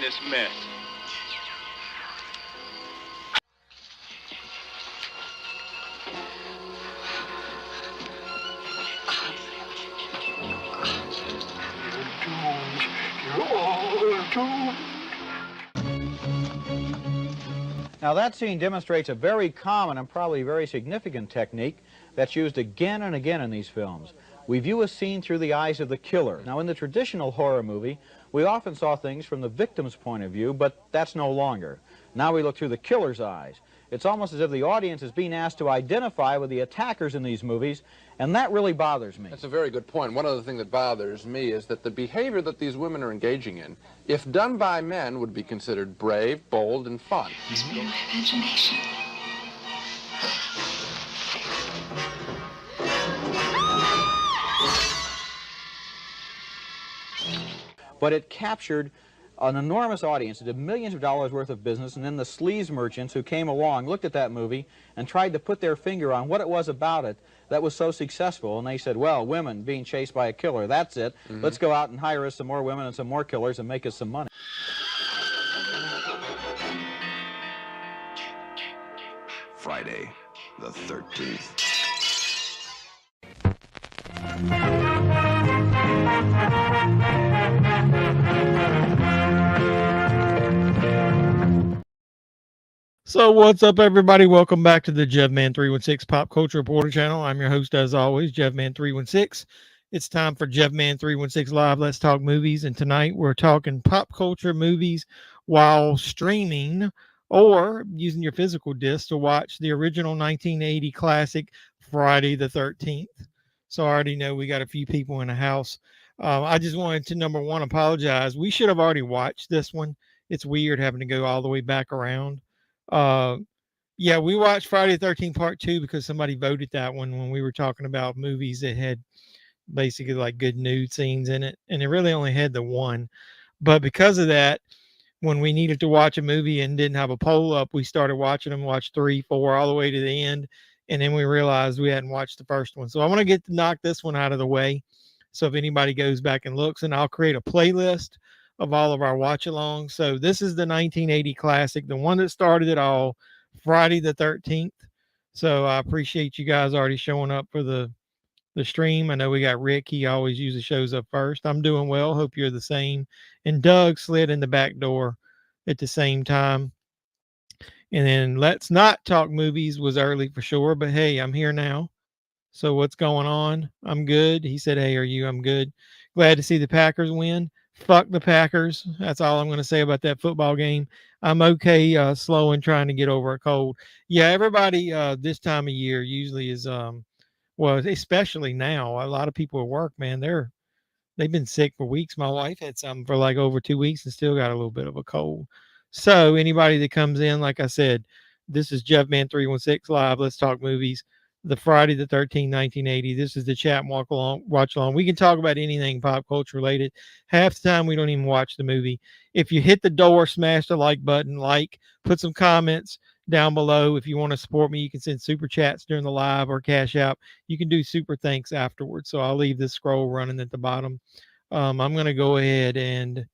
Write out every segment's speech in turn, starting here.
this mess. Now that scene demonstrates a very common and probably very significant technique that's used again and again in these films. We view a scene through the eyes of the killer. Now in the traditional horror movie, we often saw things from the victim's point of view, but that's no longer. Now we look through the killer's eyes. It's almost as if the audience is being asked to identify with the attackers in these movies, and that really bothers me. That's a very good point. One other thing that bothers me is that the behavior that these women are engaging in, if done by men, would be considered brave, bold, and fun. It's my imagination. But it captured an enormous audience. It did millions of dollars worth of business, and then the sleaze merchants who came along looked at that movie and tried to put their finger on what it was about it that was so successful, and they said, well, women being chased by a killer, that's it. Let's go out and hire us some more women and some more killers and make us some money. Friday the 13th. So what's up, everybody? Welcome back to the JEFFMAN316 Pop Culture Reporter channel. I'm your host, as always, JEFFMAN316. It's time for JEFFMAN316 Live. Let's talk movies. And tonight we're talking pop culture movies while streaming or using your physical disc to watch the original 1980 classic Friday the 13th. So I already know we got a few people in the house. I just wanted to, number one, apologize. We should have already watched this one. It's weird having to go all the way back around. Yeah, we watched Friday the 13th Part 2 because somebody voted that one when we were talking about movies that had basically like good nude scenes in it. And it really only had the one. But because of that, when we needed to watch a movie and didn't have a poll up, we started watching them, watched 3, 4, all the way to the end. And then we realized we hadn't watched the first one. So I want to knock this one out of the way. So if anybody goes back and looks, and I'll create a playlist of all of our watch-alongs. So this is the 1980 classic, the one that started it all, Friday the 13th. So I appreciate you guys already showing up for the stream. I know we got Rick. He always usually shows up first. I'm doing well. Hope you're the same. And Doug slid in the back door at the same time. And then Let's Not Talk Movies was early for sure, but hey, I'm here now. So what's going on? I'm good. He said, hey, are you? I'm good. Glad to see the Packers win. Fuck the Packers. That's all I'm going to say about that football game. I'm okay slow and trying to get over a cold. Yeah, everybody this time of year usually is, well, especially now, a lot of people at work, man, they've been sick for weeks. My wife had something for like over 2 weeks and still got a little bit of a cold. So anybody that comes in, like I said, this is JEFFMAN316 Live. Let's talk movies. The Friday the 13th, 1980. This is the chat and watch along. We can talk about anything pop culture related. Half the time we don't even watch the movie. If you hit the door, smash the like button, put some comments down below. If you want to support me, you can send super chats during the live or cash out. You can do super thanks afterwards. So I'll leave this scroll running at the bottom. I'm going to go ahead and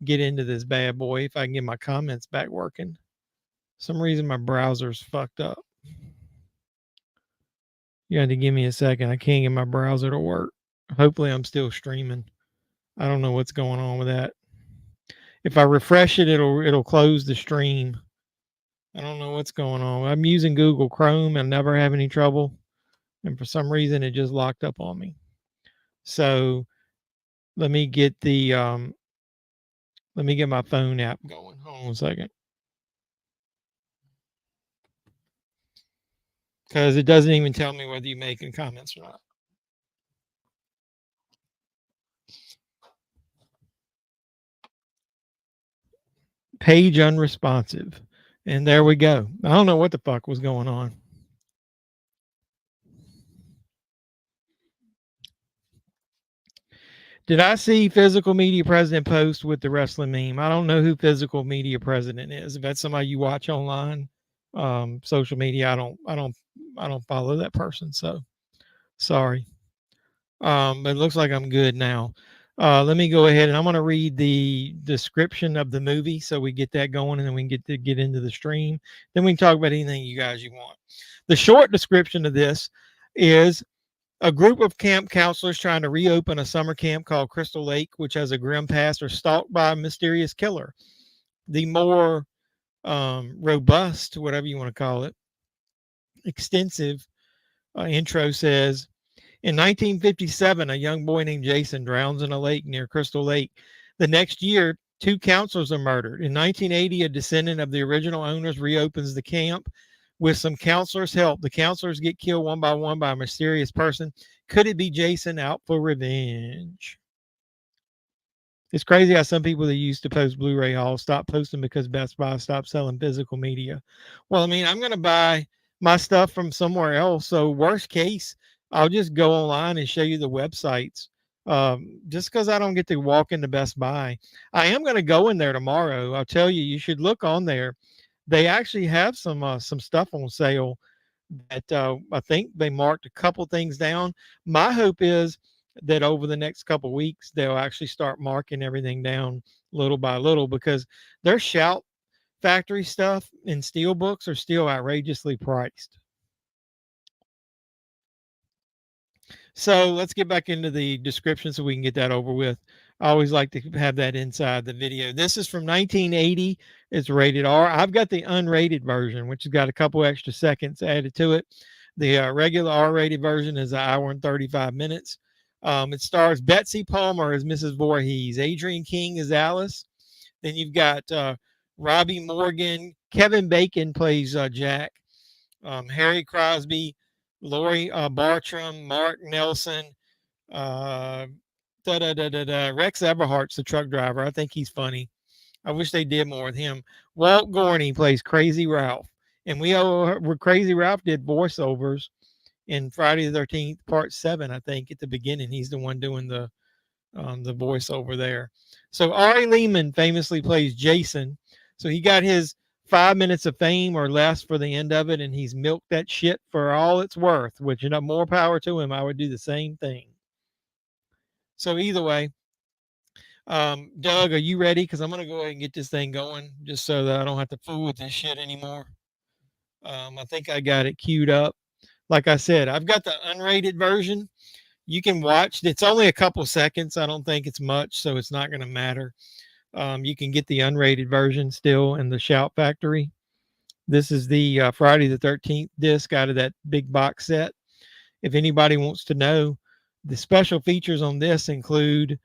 get into this bad boy if I can get my comments back working. For some reason my browser's fucked up. You had to give me a second. I can't get my browser to work. Hopefully I'm still streaming. I don't know what's going on with that. If I refresh it, it'll close the stream. I don't know what's going on. I'm using Google Chrome and never have any trouble. And for some reason it just locked up on me. So let me get my phone app going. Hold on a second. Because it doesn't even tell me whether you're making comments or not. Page unresponsive. And there we go. I don't know what the fuck was going on. Did I see Physical Media President post with the wrestling meme? I don't know who Physical Media President is. If that's somebody you watch online, social media, I don't follow that person. So sorry. But it looks like I'm good now. Let me go ahead and I'm going to read the description of the movie so we get that going, and then we can get into the stream. Then we can talk about anything you want. The short description of this is a group of camp counselors trying to reopen a summer camp called Crystal Lake, which has a grim past, are stalked by a mysterious killer. The more robust, whatever you want to call it, extensive intro says, in 1957, a young boy named Jason drowns in a lake near Crystal Lake. The next year, 2 counselors are murdered. In 1980, a descendant of the original owners reopens the camp with some counselors' help. The counselors get killed one by a mysterious person. Could it be Jason out for revenge? It's crazy how some people that used to post Blu-ray hauls stop posting because Best Buy stopped selling physical media. Well, I mean, I'm going to buy my stuff from somewhere else. So worst case, I'll just go online and show you the websites. Just because I don't get to walk into Best Buy, I am going to go in there tomorrow. I'll tell you, you should look on there. They actually have some stuff on sale that I think they marked a couple things down. My hope is that over the next couple of weeks they'll actually start marking everything down little by little, because their Shout Factory stuff and steel books are still outrageously priced. So let's get back into the description so we can get that over with. I always like to have that inside the video. This is from 1980. It's rated R. I've got the unrated version, which has got a couple extra seconds added to it. The regular R-rated version is an hour and 35 minutes. It stars Betsy Palmer as Mrs. Voorhees, Adrienne King as Alice. Then you've got Robbie Morgan. Kevin Bacon plays Jack. Harry Crosby, Lori Bartram, Mark Nelson, Rex Everhart's the truck driver. I think he's funny. I wish they did more with him. Walt Gorney plays Crazy Ralph. And Crazy Ralph did voiceovers in Friday the 13th, part 7, I think, at the beginning. He's the one doing the voiceover there. So Ari Lehman famously plays Jason. So he got his 5 minutes of fame or less for the end of it, and he's milked that shit for all it's worth, which, more power to him. I would do the same thing. So either way, Doug, are you ready? Because I'm going to go ahead and get this thing going just so that I don't have to fool with this shit anymore. I think I got it queued up. Like I said, I've got the unrated version. You can watch. It's only a couple seconds. I don't think it's much, so it's not going to matter. You can get the unrated version still in the Shout Factory. This is the Friday the 13th disc out of that big box set. If anybody wants to know, the special features on this include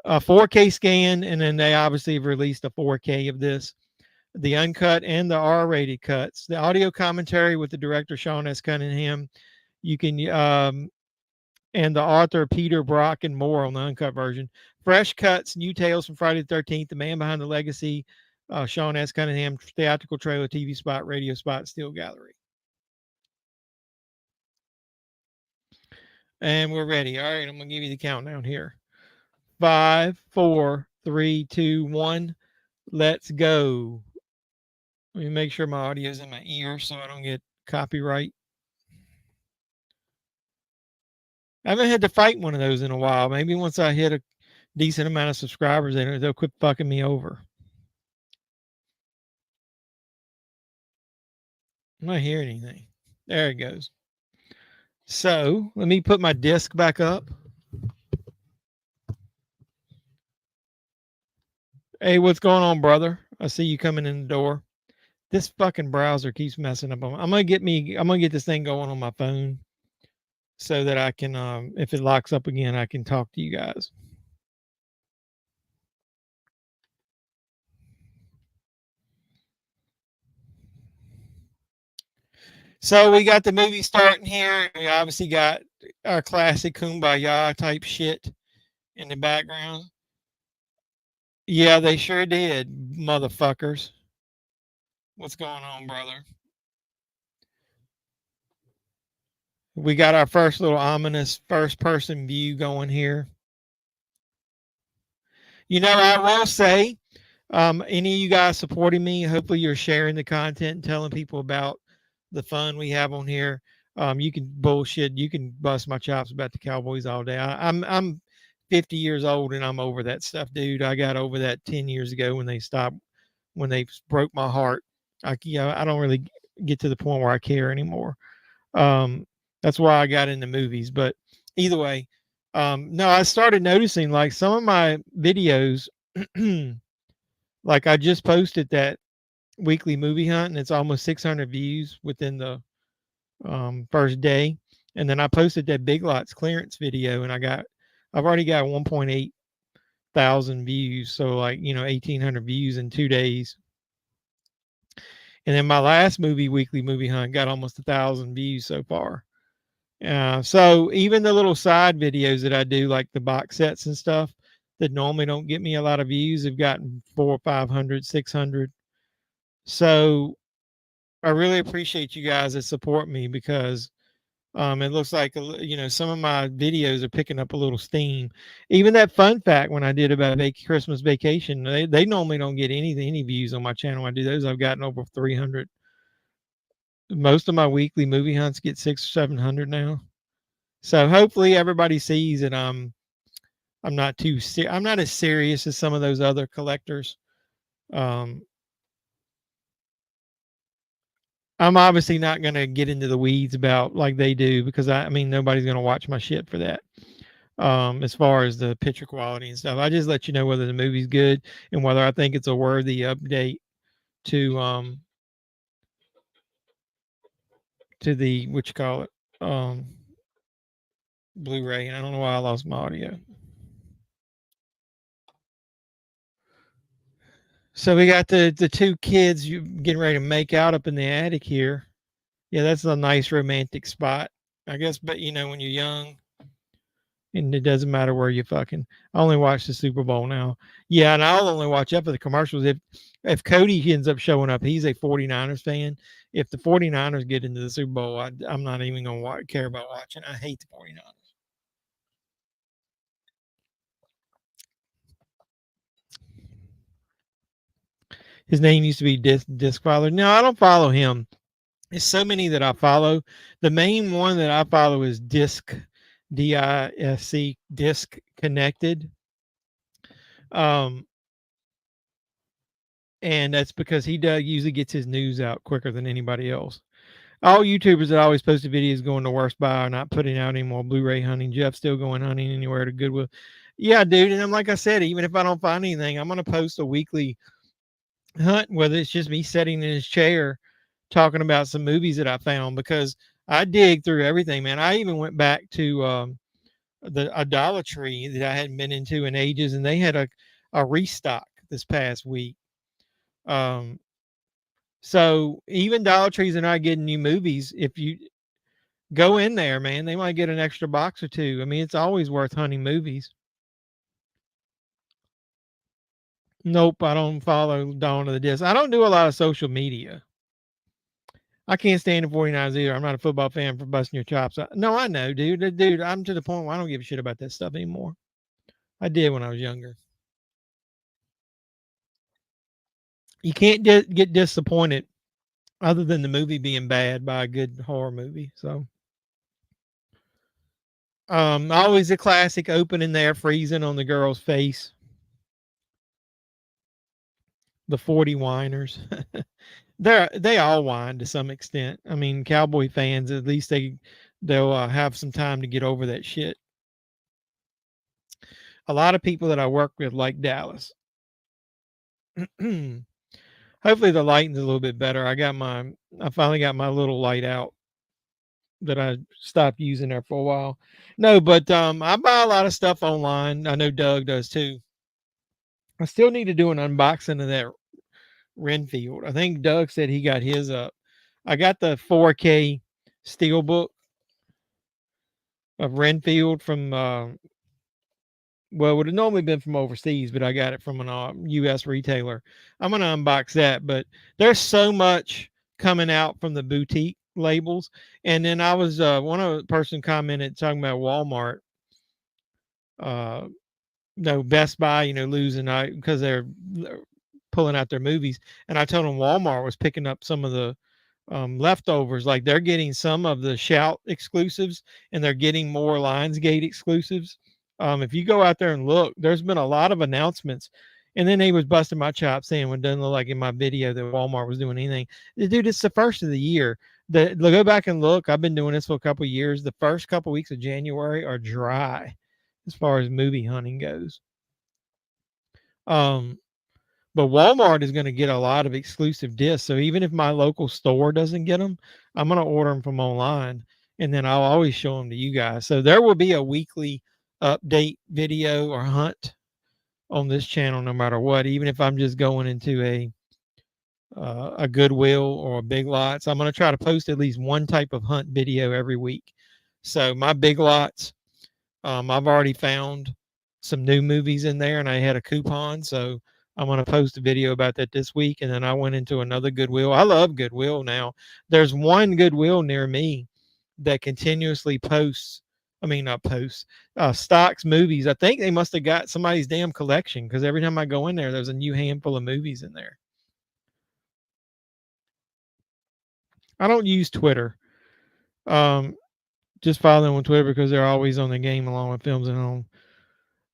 a 4K scan, and then they obviously have released a 4K of this, the uncut and the R-rated cuts, the audio commentary with the director Sean S. Cunningham. You can and the author Peter Brock and more on the uncut version. Fresh cuts, new tales from Friday the 13th, the man behind the legacy, Sean S. Cunningham, theatrical trailer, TV spot, radio spot, steel gallery. And we're ready. All right, I'm going to give you the countdown here. 5, 4, 3, 2, 1. Let's go. Let me make sure my audio is in my ear so I don't get copyright. I haven't had to fight one of those in a while. Maybe once I hit a decent amount of subscribers, they'll quit fucking me over. I'm not hearing anything. There it goes. So let me put my disc back up. Hey, what's going on, brother? I see you coming in the door. This fucking browser keeps messing up. I'm gonna get this thing going on my phone so that I can, if it locks up again, I can talk to you guys. So we got the movie starting here. We obviously got our classic Kumbaya type shit in the background. Yeah, they sure did, motherfuckers. What's going on, brother? We got our first little ominous first person view going here. I will say, any of you guys supporting me, hopefully you're sharing the content and telling people about the fun we have on here. You can bullshit, you can bust my chops about the Cowboys all day. I'm 50 years old and I'm over that stuff, dude. I got over that 10 years ago when they broke my heart. I don't really get to the point where I care anymore. That's why I got into movies. But either way, no, I started noticing like some of my videos, like I just posted that weekly movie hunt and it's almost 600 views within the first day. And then I posted that Big Lots clearance video and I've already got 1.8 thousand views. So like, 1,800 views in 2 days. And then my last weekly movie hunt, got almost 1,000 views so far. So even the little side videos that I do, like the box sets and stuff that normally don't get me a lot of views, have gotten 400, 500, 600. So I really appreciate you guys that support me because it looks like, some of my videos are picking up a little steam. Even that fun fact when I did about Christmas vacation, they normally don't get any views on my channel. I do those, I've gotten over 300. Most of my weekly movie hunts get 600 or 700 now. So hopefully everybody sees that I'm not I'm not as serious as some of those other collectors. I'm obviously not going to get into the weeds about like they do because I mean nobody's going to watch my shit for that. As far as the picture quality and stuff, I just let you know whether the movie's good and whether I think it's a worthy update to the what you call it Blu-ray. And I don't know why I lost my audio. So we got the two kids getting ready to make out up in the attic here. Yeah, that's a nice romantic spot, I guess. But when you're young, and it doesn't matter where you fucking. I only watch the Super Bowl now. Yeah, and I'll only watch up for the commercials. If Cody ends up showing up, he's a 49ers fan. If the 49ers get into the Super Bowl, I'm not even going to care about watching. I hate the 49ers. His name used to be Disc Father. No, I don't follow him. There's so many that I follow. The main one that I follow is Disc, D-I-S-C, Disc Connected. And that's because he usually gets his news out quicker than anybody else. All YouTubers that always posted videos going to worst buy are not putting out any more Blu-ray hunting. Jeff's still going hunting anywhere to Goodwill. Yeah, dude. And I'm like I said, even if I don't find anything, I'm going to post a weekly hunt, whether it's just me sitting in his chair talking about some movies that I found, because I dig through everything, man. I even went back to the idolatry that I hadn't been into in ages, and they had a restock this past week. So even Dollar Trees are not getting new movies. If you go in there, man, they might get an extra box or two. I mean, it's always worth hunting movies. Nope, I don't follow Dawn of the Disc. I don't do a lot of social media. I can't stand the 49ers either. I'm not a football fan for busting your chops. No, I know, dude. Dude, I'm to the point where I don't give a shit about that stuff anymore. I did when I was younger. You can't get disappointed other than the movie being bad by a good horror movie. So always a classic opening there, freezing on the girl's face. The 40 whiners. They all whine to some extent. I mean, Cowboy fans, at least they'll have some time to get over that shit. A lot of people that I work with like Dallas. Hopefully the lighting's a little bit better. I finally got my little light out that I stopped using there for a while. No, but I buy a lot of stuff online. I know Doug does too. I still need to do an unboxing of that Renfield. I think Doug said he got his up. I got the 4K Steelbook of Renfield from well, it would have normally been from overseas, but I got it from an U.S. retailer. I'm going to unbox that, but there's so much coming out from the boutique labels. And then I was, one of the person commented talking about Walmart, no, Best Buy, losing out because they're pulling out their movies. And I told them Walmart was picking up some of the leftovers. Like they're getting some of the Shout exclusives and they're getting more Lionsgate exclusives. If you go out there and look, there's been a lot of announcements. And then they was busting my chops saying, when it doesn't look like in my video that Walmart was doing anything. Dude, it's the first of the year. Go back and look. I've been doing this for a couple of years. The first couple of weeks of January are dry as far as movie hunting goes. But Walmart is going to get a lot of exclusive discs. So even if my local store doesn't get them, I'm going to order them from online, and then I'll always show them to you guys. So there will be a weekly update video or hunt on this channel, no matter what. Even if I'm just going into a Goodwill or a Big Lots, I'm going to try to post at least one type of hunt video every week. So my Big Lots, I've already found some new movies in there, and I had a coupon, so I'm going to post a video about that this week. And then I went into another Goodwill. I love Goodwill now. There's one Goodwill near me that continuously not posts, stocks movies. I think they must have got somebody's damn collection, because every time I go in there, there's a new handful of movies in there. I don't use Twitter. Just follow them on Twitter because they're always on the game along with Films at Home.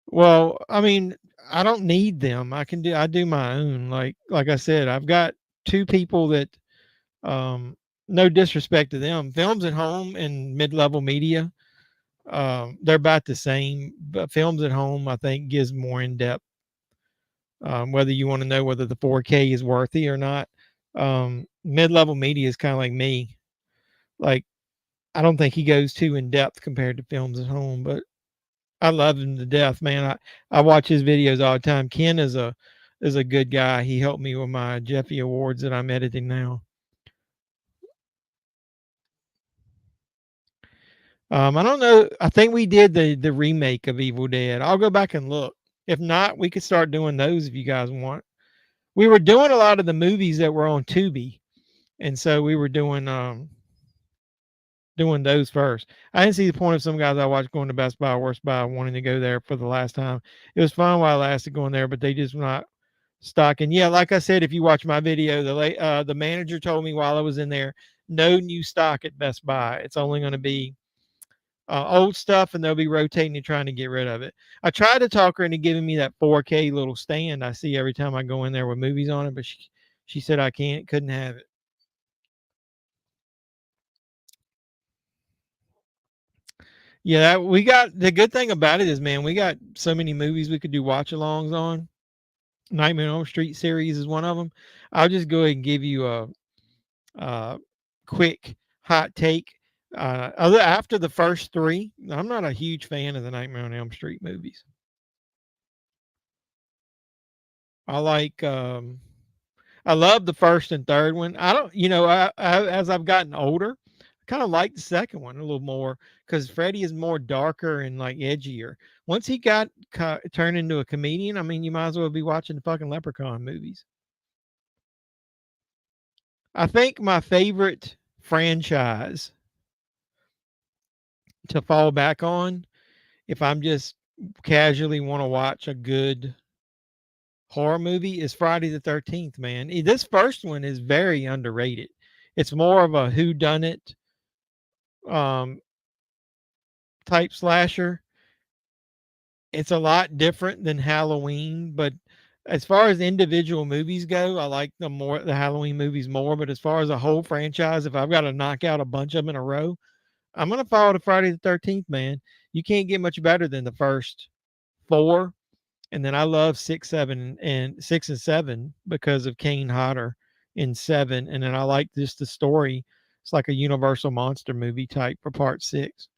Well, I mean, I don't need them. I do my own. Like I said, I've got two people that, no disrespect to them, Films at Home and Mid-Level Media, they're about the same, but Films at Home, I think, gives more in depth. Whether you want to know whether the 4K is worthy or not. Mid-Level Media is kind of like me. Like, I don't think he goes too in depth compared to Films at Home, but I love him to death, man. I watch his videos all the time. Ken is a good guy. He helped me with my Jeffy Awards that I'm editing now. I don't know. I think we did the remake of Evil Dead. I'll go back and look. If not, we could start doing those if you guys want. We were doing a lot of the movies that were on Tubi, and so we were doing those first. I didn't see the point of some guys I watched going to Best Buy or Worst Buy wanting to go there for the last time. It was fun while it lasted going there, but they just not stocking. Yeah, like I said, if you watch my video, the manager told me while I was in there, no new stock at Best Buy. It's only going to be old stuff, and they'll be rotating and trying to get rid of it. I tried to talk her into giving me that 4K little stand I see every time I go in there with movies on it, but she said I couldn't have it. Yeah, we got, the good thing about it is, man, we got so many movies we could do watch-alongs on. Nightmare on Elm Street series is one of them. I'll just go ahead and give you a quick hot take. After the first three, I'm not a huge fan of the Nightmare on Elm Street movies. I love the first and third one. I don't, as I've gotten older, I kind of like the second one a little more because Freddy is more darker and like edgier. Once he got turned into a comedian, I mean, you might as well be watching the fucking Leprechaun movies. I think my favorite franchise to fall back on, if I'm just casually want to watch a good horror movie, is Friday the 13th, man. This first one is very underrated. It's more of a whodunit type slasher. It's a lot different than Halloween, but as far as individual movies go, I like the Halloween movies more. But as far as a whole franchise, if I've got to knock out a bunch of them in a row, I'm gonna follow the Friday the 13th, man. You can't get much better than the first four. And then I love 6 and 7 because of Kane Hodder in 7. And then I like just the story. It's like a Universal monster movie type for part 6.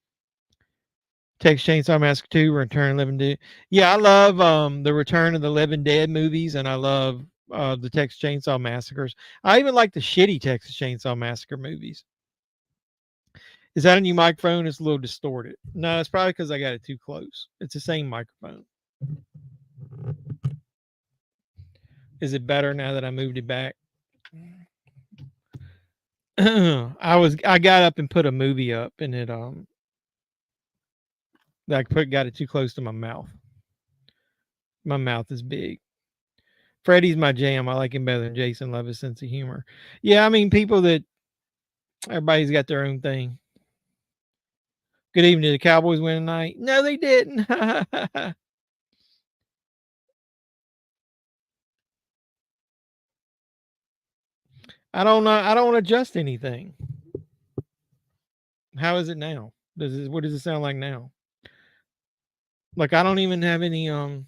Texas Chainsaw Massacre 2, Return of the Living Dead. Yeah, I love the Return of the Living Dead movies, and I love the Texas Chainsaw Massacres. I even like the shitty Texas Chainsaw Massacre movies. Is that a new microphone? It's a little distorted. No, it's probably because I got it too close. It's the same microphone. Is it better now that I moved it back? I got up and put a movie up, and it got it too close to my mouth. My mouth is big. Freddy's my jam. I like him better than Jason. Love his sense of humor. Yeah, I mean, everybody's got their own thing. Good evening. Did the Cowboys win tonight? No, they didn't. I don't know. I don't adjust anything. How is it now? What does it sound like now? Like I don't even have any I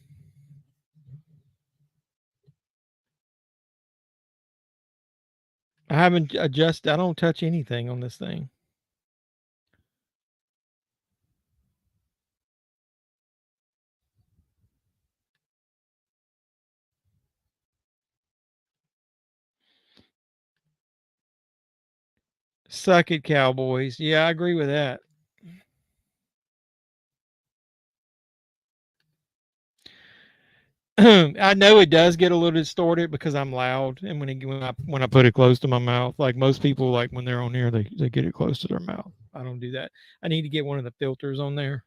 haven't adjusted. I don't touch anything on this thing. Suck it, Cowboys. Yeah, I agree with that. I know it does get a little distorted because I'm loud, and when I put it close to my mouth, like most people, like when they're on here, they get it close to their mouth. I don't do that. I need to get one of the filters on there.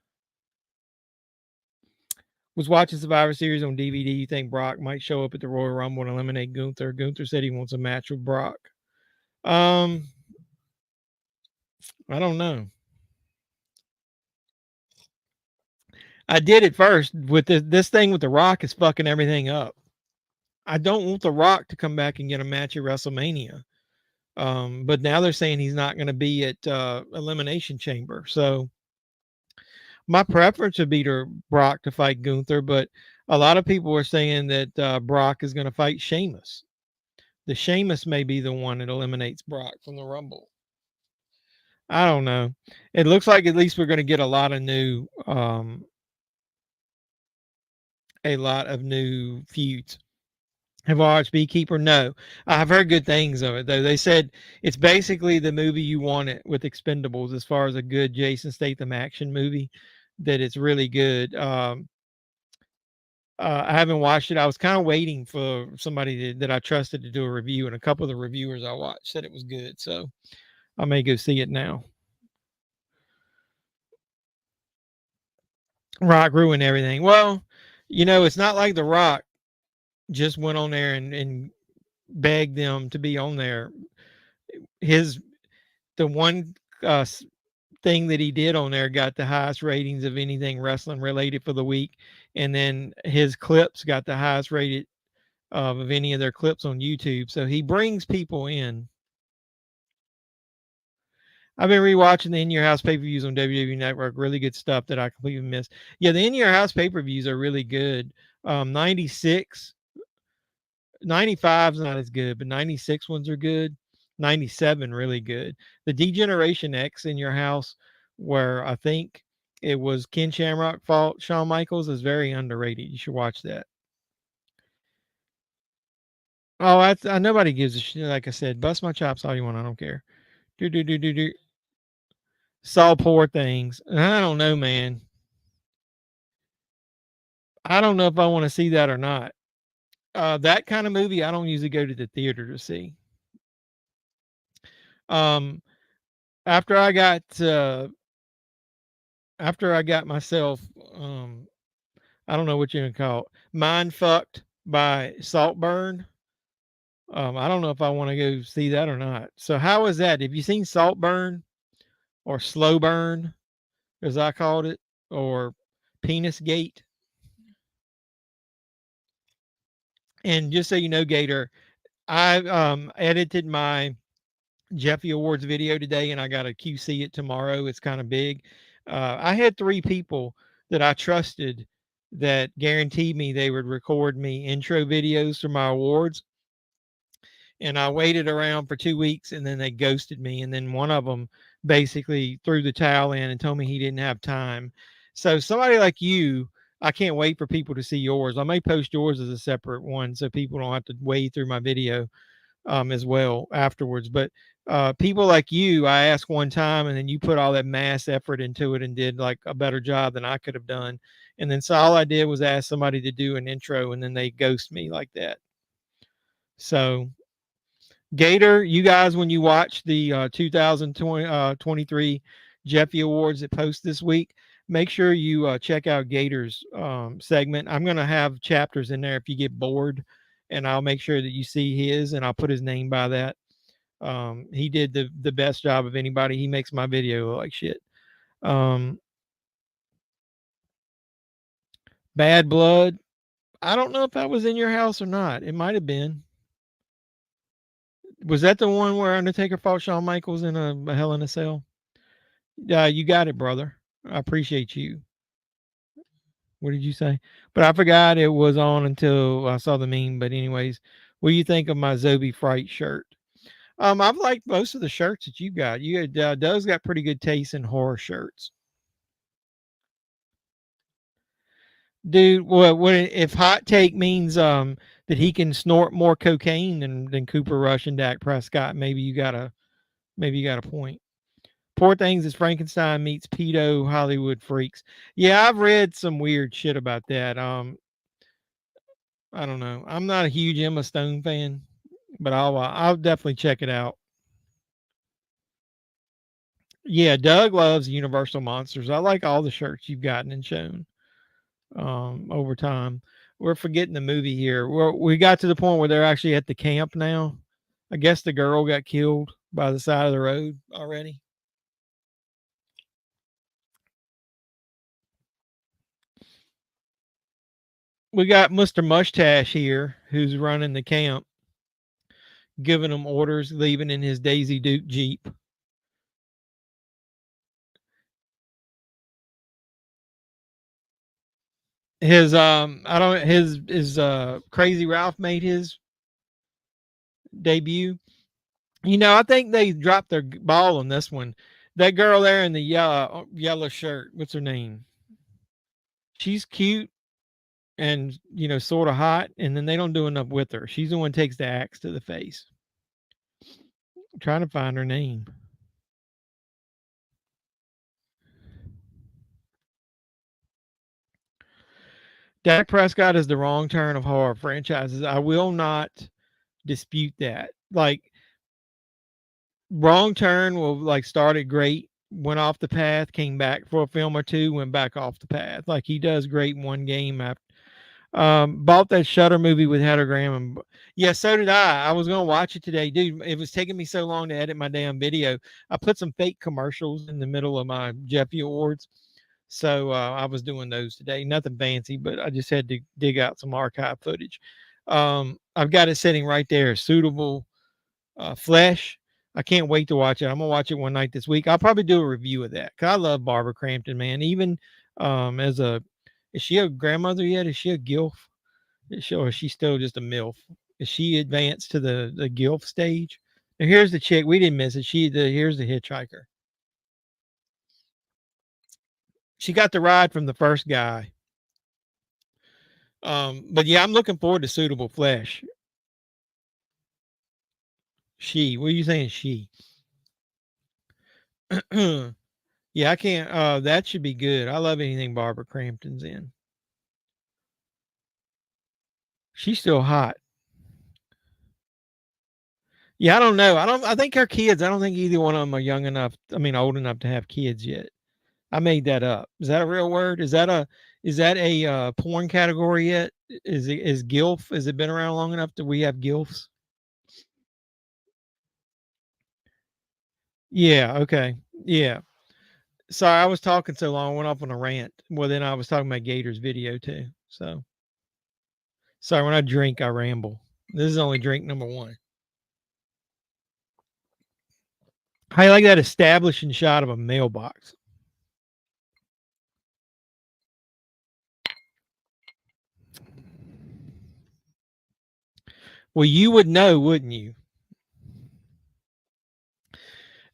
Was watching Survivor Series on DVD. You think Brock might show up at the Royal Rumble and eliminate Gunther? Gunther said he wants a match with Brock. I don't know. I did it first with this thing with The Rock is fucking everything up. I don't want The Rock to come back and get a match at WrestleMania. But now they're saying he's not going to be at Elimination Chamber. So my preference would be to Brock to fight Gunther, but a lot of people are saying that Brock is going to fight Sheamus. The Sheamus may be the one that eliminates Brock from the Rumble. I don't know. It looks like at least we're going to get a lot of new feuds. Have I watched Beekeeper? No. I've heard good things of it, though. They said it's basically the movie you want it with Expendables as far as a good Jason Statham action movie, that it's really good. I haven't watched it. I was kind of waiting for somebody that I trusted to do a review, and a couple of the reviewers I watched said it was good. So I may go see it now. Rock ruined everything. Well, it's not like The Rock just went on there and begged them to be on there. The one thing that he did on there got the highest ratings of anything wrestling related for the week, and then his clips got the highest rated of any of their clips on YouTube. So he brings people in. I've been rewatching the In Your House pay-per-views on WWE Network. Really good stuff that I completely missed. Yeah, the In Your House pay-per-views are really good. 96, 95's not as good, but 96 ones are good. 97 really good. The D-Generation X In Your House, where I think it was Ken Shamrock fought Shawn Michaels, is very underrated. You should watch that. Oh, I nobody gives a shit. Like I said, bust my chops all you want. I don't care. Do. Saw poor things. I don't know, man. I don't know if I want to see that or not. That kind of movie, I don't usually go to the theater to see. After I got myself, I don't know what you're gonna call it, mind fucked by Saltburn. I don't know if I want to go see that or not. So how is that? Have you seen Saltburn or Slow Burn, as I called it, or Penis Gate? And just so you know, Gator, I edited my Jeffy Awards video today, and I got to QC it tomorrow. It's kind of big. I had 3 people that I trusted that guaranteed me they would record me intro videos for my awards. And I waited around for 2 weeks, and then they ghosted me. And then one of them basically threw the towel in and told me he didn't have time. So somebody like you, I can't wait for people to see yours. I may post yours as a separate one so people don't have to wade through my video as well afterwards. But people like you, I asked one time, and then you put all that mass effort into it and did like a better job than I could have done. And then so all I did was ask somebody to do an intro, and then they ghost me like that. So Gator, you guys, when you watch the 2023 Jeffy Awards that post this week, make sure you check out Gator's segment. I'm going to have chapters in there if you get bored, and I'll make sure that you see his, and I'll put his name by that. He did the best job of anybody. He makes my video look like shit. Um, Bad Blood. I don't know if that was in your house or not. It might have been. Was that the one where Undertaker fought Shawn Michaels in a Hell in a Cell? Yeah, you got it, brother. I appreciate you. What did you say? But I forgot it was on until I saw the meme. But anyways, what do you think of my Zombie Fright shirt? I've liked most of the shirts that you got. You had Doug's got pretty good taste in horror shirts, dude. What if hot take means that he can snort more cocaine than Cooper Rush and Dak Prescott? Maybe you got a point. Poor Things is Frankenstein meets pedo Hollywood freaks. Yeah, I've read some weird shit about that. I don't know. I'm not a huge Emma Stone fan, but I'll definitely check it out. Yeah, Doug loves Universal Monsters. I like all the shirts you've gotten and shown over time. We're forgetting the movie here. We got to the point where they're actually at the camp now. I guess the girl got killed by the side of the road already. We got Mr. Mustache here who's running the camp, giving them orders, leaving in his Daisy Duke Jeep. His I don't his Crazy Ralph made his debut. You know, I think they dropped their ball on this one. That girl there in the yellow shirt, what's her name? She's cute and sort of hot, and then they don't do enough with her. She's the one who takes the axe to the face. I'm trying to find her name. Dak Prescott is the wrong turn of horror franchises. I will not dispute that. Like, wrong turn will started great, went off the path, came back for a film or two, went back off the path. Like he does great in one game after. Bought that Shutter movie with Heather Graham, and yeah, so did I. I was gonna watch it today, dude. It was taking me so long to edit my damn video. I put some fake commercials in the middle of my Jeffy Awards, so I was doing those today. Nothing fancy, but I just had to dig out some archive footage. I've got it sitting right there, suitable flesh. I can't wait to watch it. I'm gonna watch it one night this week. I'll probably do a review of that because I love Barbara Crampton, man. Even as a, is she a grandmother yet? Is she a gilf? Or is she still just a milf? Is she advanced to the gilf stage? Now here's the chick. We didn't miss it. Here's the hitchhiker. She got the ride from the first guy. But yeah, I'm looking forward to Suitable Flesh. What are you saying? She. Yeah, I can't. That should be good. I love anything Barbara Crampton's in. She's still hot. Yeah, I don't know. I think her kids. I don't think either one of them are young enough. I mean, old enough to have kids yet. I made that up. Is that a real word? Is that a porn category yet? Is gilf? Has it been around long enough that we have gilfs? Yeah. Okay. Yeah. Sorry, I was talking so long. I went off on a rant. Well, then I was talking about Gator's video too. So sorry. When I drink, I ramble. This is only drink number one. How you like that establishing shot of a mailbox? Well, you would know, wouldn't you?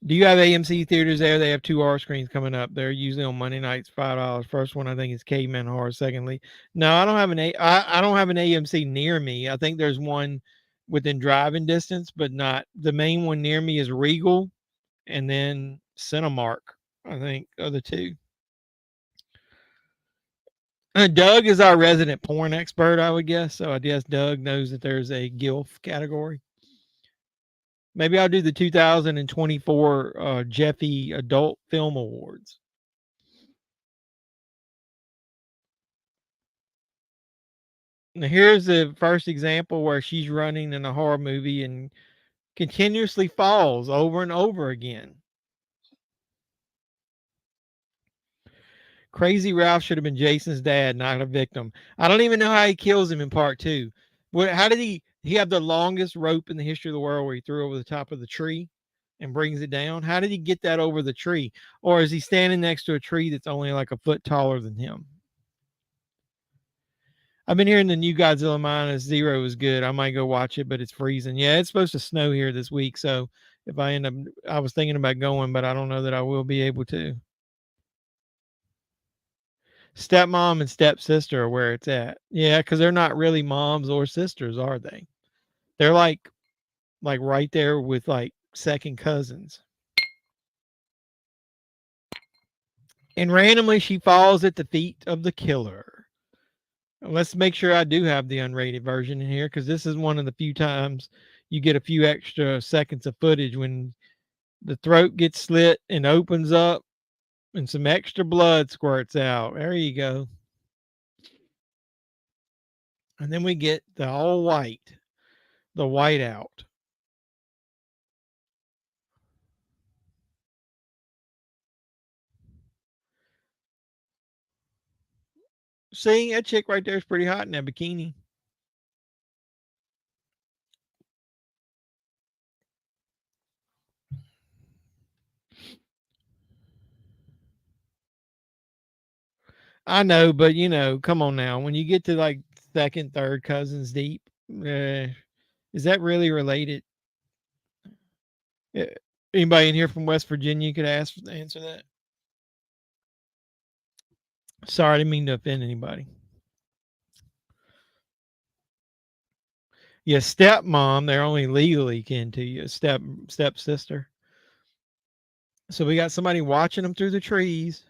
Do you have AMC theaters there? They have two R screens coming up. They're usually on Monday nights, $5. First one I think is Caveman Horror. Secondly, no, I don't have I don't have an AMC near me. I think there's one within driving distance, but not the main one near me is Regal, and then Cinemark. I think are the two. Doug is our resident porn expert, I would guess. So I guess Doug knows that there's a GILF category. Maybe I'll do the 2024 Jeffy Adult Film Awards. Now here's the first example where she's running in a horror movie and continuously falls over and over again. Crazy Ralph should have been Jason's dad, not a victim. I don't even know how he kills him in part two. How did he have the longest rope in the history of the world where he threw over the top of the tree and brings it down? How did he get that over the tree? Or is he standing next to a tree that's only like a foot taller than him? I've been hearing the new Godzilla minus zero is good. I might go watch it, but it's freezing. Yeah, it's supposed to snow here this week. So if I end up, I was thinking about going, but I don't know that I will be able to. Stepmom and stepsister are where it's at. Yeah, because they're not really moms or sisters, are they? They're like right there with like second cousins. And randomly she falls at the feet of the killer. Let's make sure I do have the unrated version in here, because this is one of the few times you get a few extra seconds of footage when the throat gets slit and opens up and some extra blood squirts out. There you go. And then we get the all white, the white out. See, that chick right there is pretty hot in that bikini. I know, but come on now. When you get to like second, third cousins deep, is that really related? Uh, Anybody in here from West Virginia could answer that? Sorry, I didn't mean to offend anybody. Yeah, stepmom, they're only legally kin to you. Stepsister. So we got somebody watching them through the trees.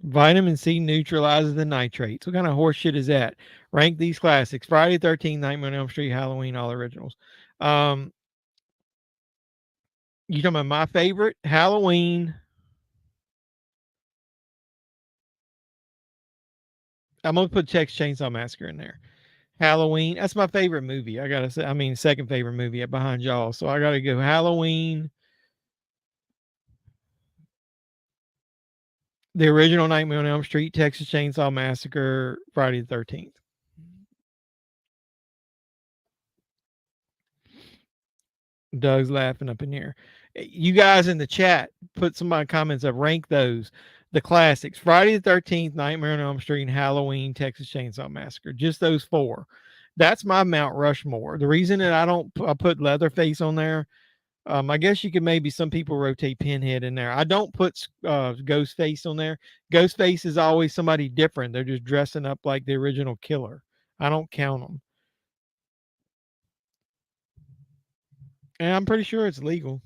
Vitamin C neutralizes the nitrates. What kind of horse shit is that? Rank these classics. Friday the 13th, Nightmare on Elm Street, Halloween, all originals. You talking about my favorite? Halloween. I'm gonna put Texas Chainsaw Massacre in there. Halloween. That's my favorite movie. I gotta say. I mean, second favorite movie behind y'all. So I gotta go Halloween. The original Nightmare on Elm Street, Texas Chainsaw Massacre, Friday the 13th. Doug's laughing up in here. You guys in the chat, put some of my comments up. Rank those. The classics: Friday the 13th, Nightmare on Elm Street, and Halloween, Texas Chainsaw Massacre. Just those four. That's my Mount Rushmore. The reason that I put Leatherface on there, I guess you could maybe some people rotate Pinhead in there. I don't put Ghostface on there. Ghostface is always somebody different. They're just dressing up like the original killer. I don't count them. And I'm pretty sure it's legal.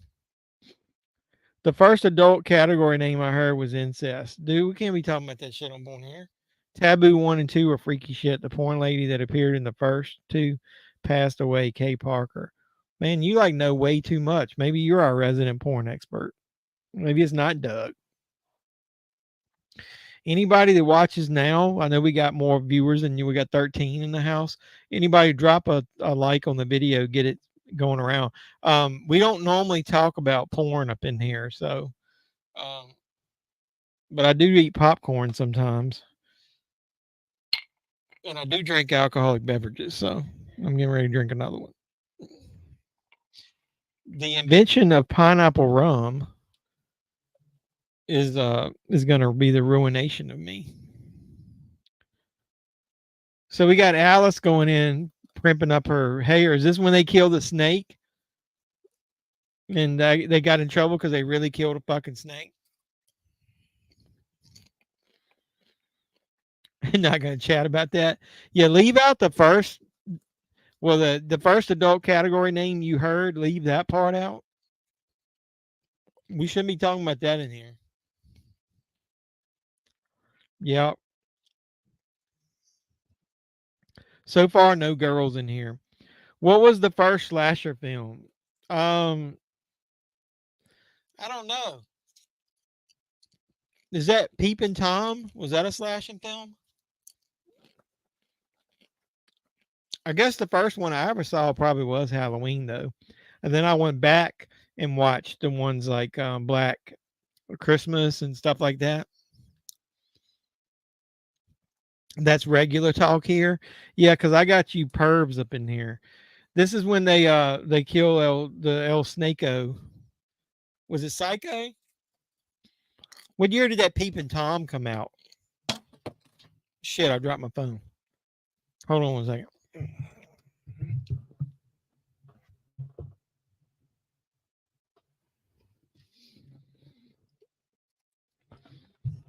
The first adult category name I heard was incest. Dude, we can't be talking about that shit on Born here. Taboo 1 and 2 are freaky shit. The porn lady that appeared in the first two passed away, Kay Parker. Man, you like know way too much. Maybe you're our resident porn expert. Maybe it's not Doug. Anybody that watches now, I know we got more viewers than you. We got 13 in the house. Anybody drop a like on the video, get it going around. We don't normally talk about porn up in here, so but I do eat popcorn sometimes. And I do drink alcoholic beverages, so I'm getting ready to drink another one. The invention of pineapple rum is gonna be the ruination of me. So we got Alice going in, primping up her hair. Is this when they killed the snake? And they got in trouble because they really killed a fucking snake? Not gonna chat about that. Yeah, leave out the first. Well, the first adult category name you heard, leave that part out. We shouldn't be talking about that in here. Yep. So far, no girls in here. What was the first slasher film? I don't know. Is that Peepin' Tom? Was that a slashing film? I guess the first one I ever saw probably was Halloween, though. And then I went back and watch the ones like Black Christmas and stuff like that. That's regular talk here. Yeah, because I got you pervs up in here. This is when they kill El Snako. Was it Psycho? What year did that Peepin' Tom come out? Shit, I dropped my phone. Hold on 1 second.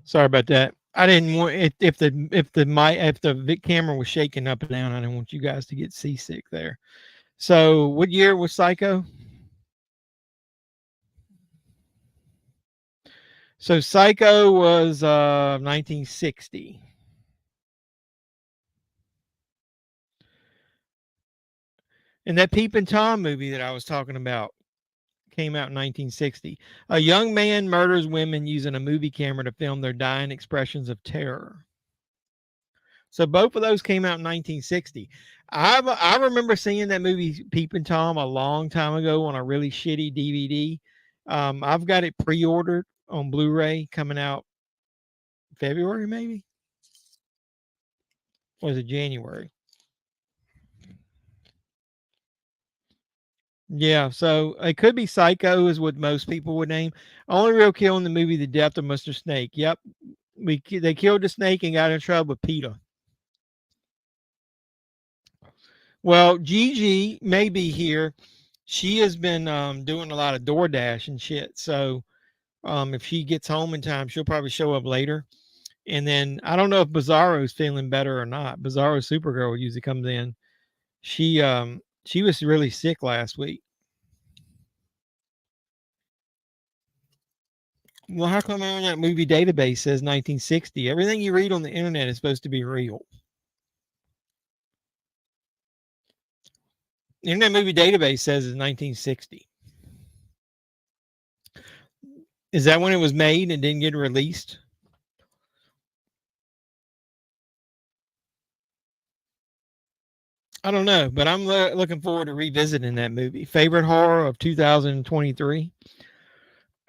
Sorry about that. I didn't want it if the camera was shaking up and down. I didn't want you guys to get seasick there. So, what year was Psycho? So, Psycho was 1960. And that Peepin' Tom movie that I was talking about came out in 1960. A young man murders women using a movie camera to film their dying expressions of terror. So both of those came out in 1960. I remember seeing that movie Peepin' Tom a long time ago on a really shitty DVD. I've got it pre-ordered on Blu-ray coming out February maybe. Or was it January? Yeah, so it could be Psycho is what most people would name. Only real kill in the movie, The Death of Mr. Snake. Yep, they killed the snake and got in trouble with PETA. Well, Gigi may be here. She has been doing a lot of DoorDash and shit. So if she gets home in time, she'll probably show up later. And then I don't know if Bizarro's feeling better or not. Bizarro Supergirl usually comes in. She was really sick last week. Well, how come on that movie database says 1960? Everything you read on the internet is supposed to be real. The Internet Movie Database says it's 1960. Is that when it was made and didn't get released? I don't know, but I'm looking forward to revisiting that movie. Favorite horror of 2023?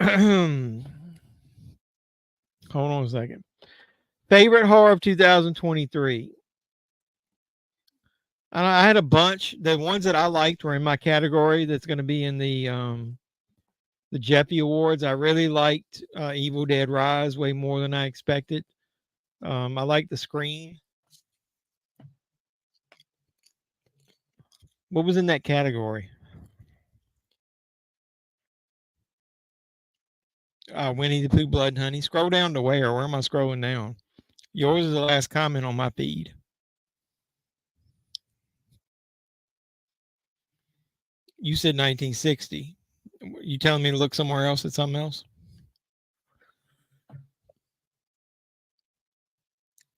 Hold on a second. Favorite horror of 2023. I had a bunch. The ones that I liked were in my category. That's going to be in the Jeffy Awards. I really liked Evil Dead Rise way more than I expected. I liked The Scream. What was in that category? Winnie the Pooh, Blood and Honey. Scroll down to where? Where am I scrolling down? Yours is the last comment on my feed. You said 1960. You telling me to look somewhere else at something else?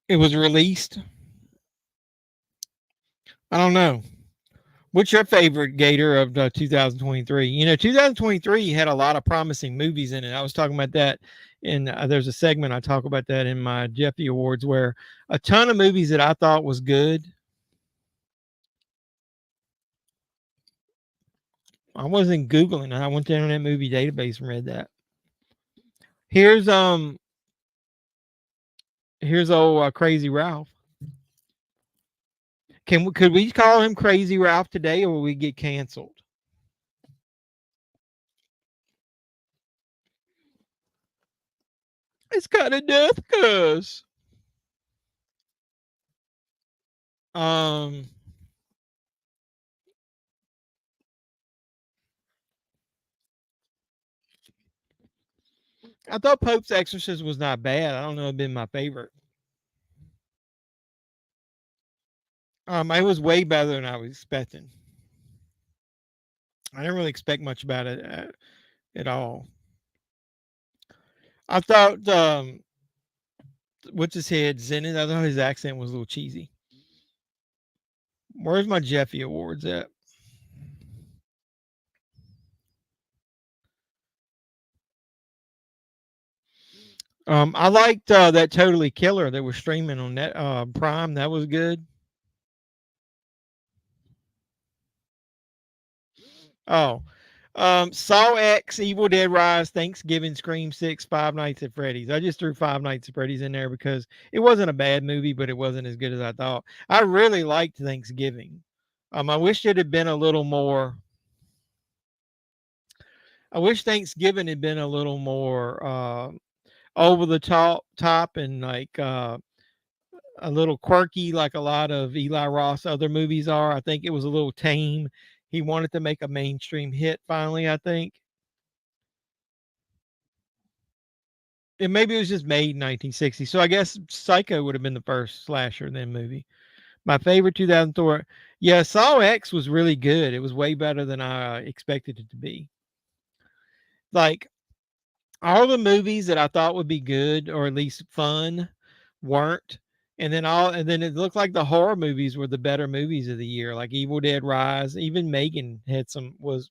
It was released. I don't know. What's your favorite Gator of 2023? You know, 2023 had a lot of promising movies in it. I was talking about that, and there's a segment I talk about that in my Jeffy Awards where a ton of movies that I thought was good. I wasn't Googling. I went to Internet Movie Database and read that. Here's old Crazy Ralph. Could we call him Crazy Ralph today, or will we get canceled? It's kind of death cuss. I thought Pope's Exorcist was not bad. I don't know, it'd been my favorite. It was way better than I was expecting. I didn't really expect much about it at all. I thought, what's his head, Zenith? I thought his accent was a little cheesy. Where's my Jeffy Awards at? I liked that Totally Killer that was streaming on net Prime. That was good. Oh, Saw X, Evil Dead Rise, Thanksgiving, Scream 6, Five Nights at Freddy's. I just threw Five Nights at Freddy's in there because it wasn't a bad movie, but it wasn't as good as I thought. I really liked Thanksgiving. I wish it had been a little more. I wish Thanksgiving had been a little more over the top and like a little quirky, like a lot of Eli Roth's other movies are. I think it was a little tame. He wanted to make a mainstream hit finally, I think. And maybe it was just made in 1960. So I guess Psycho would have been the first slasher then movie. My favorite 2004. Yeah, Saw X was really good. It was way better than I expected it to be. Like all the movies that I thought would be good or at least fun weren't. And then it looked like the horror movies were the better movies of the year, like Evil Dead Rise. Even Megan had some was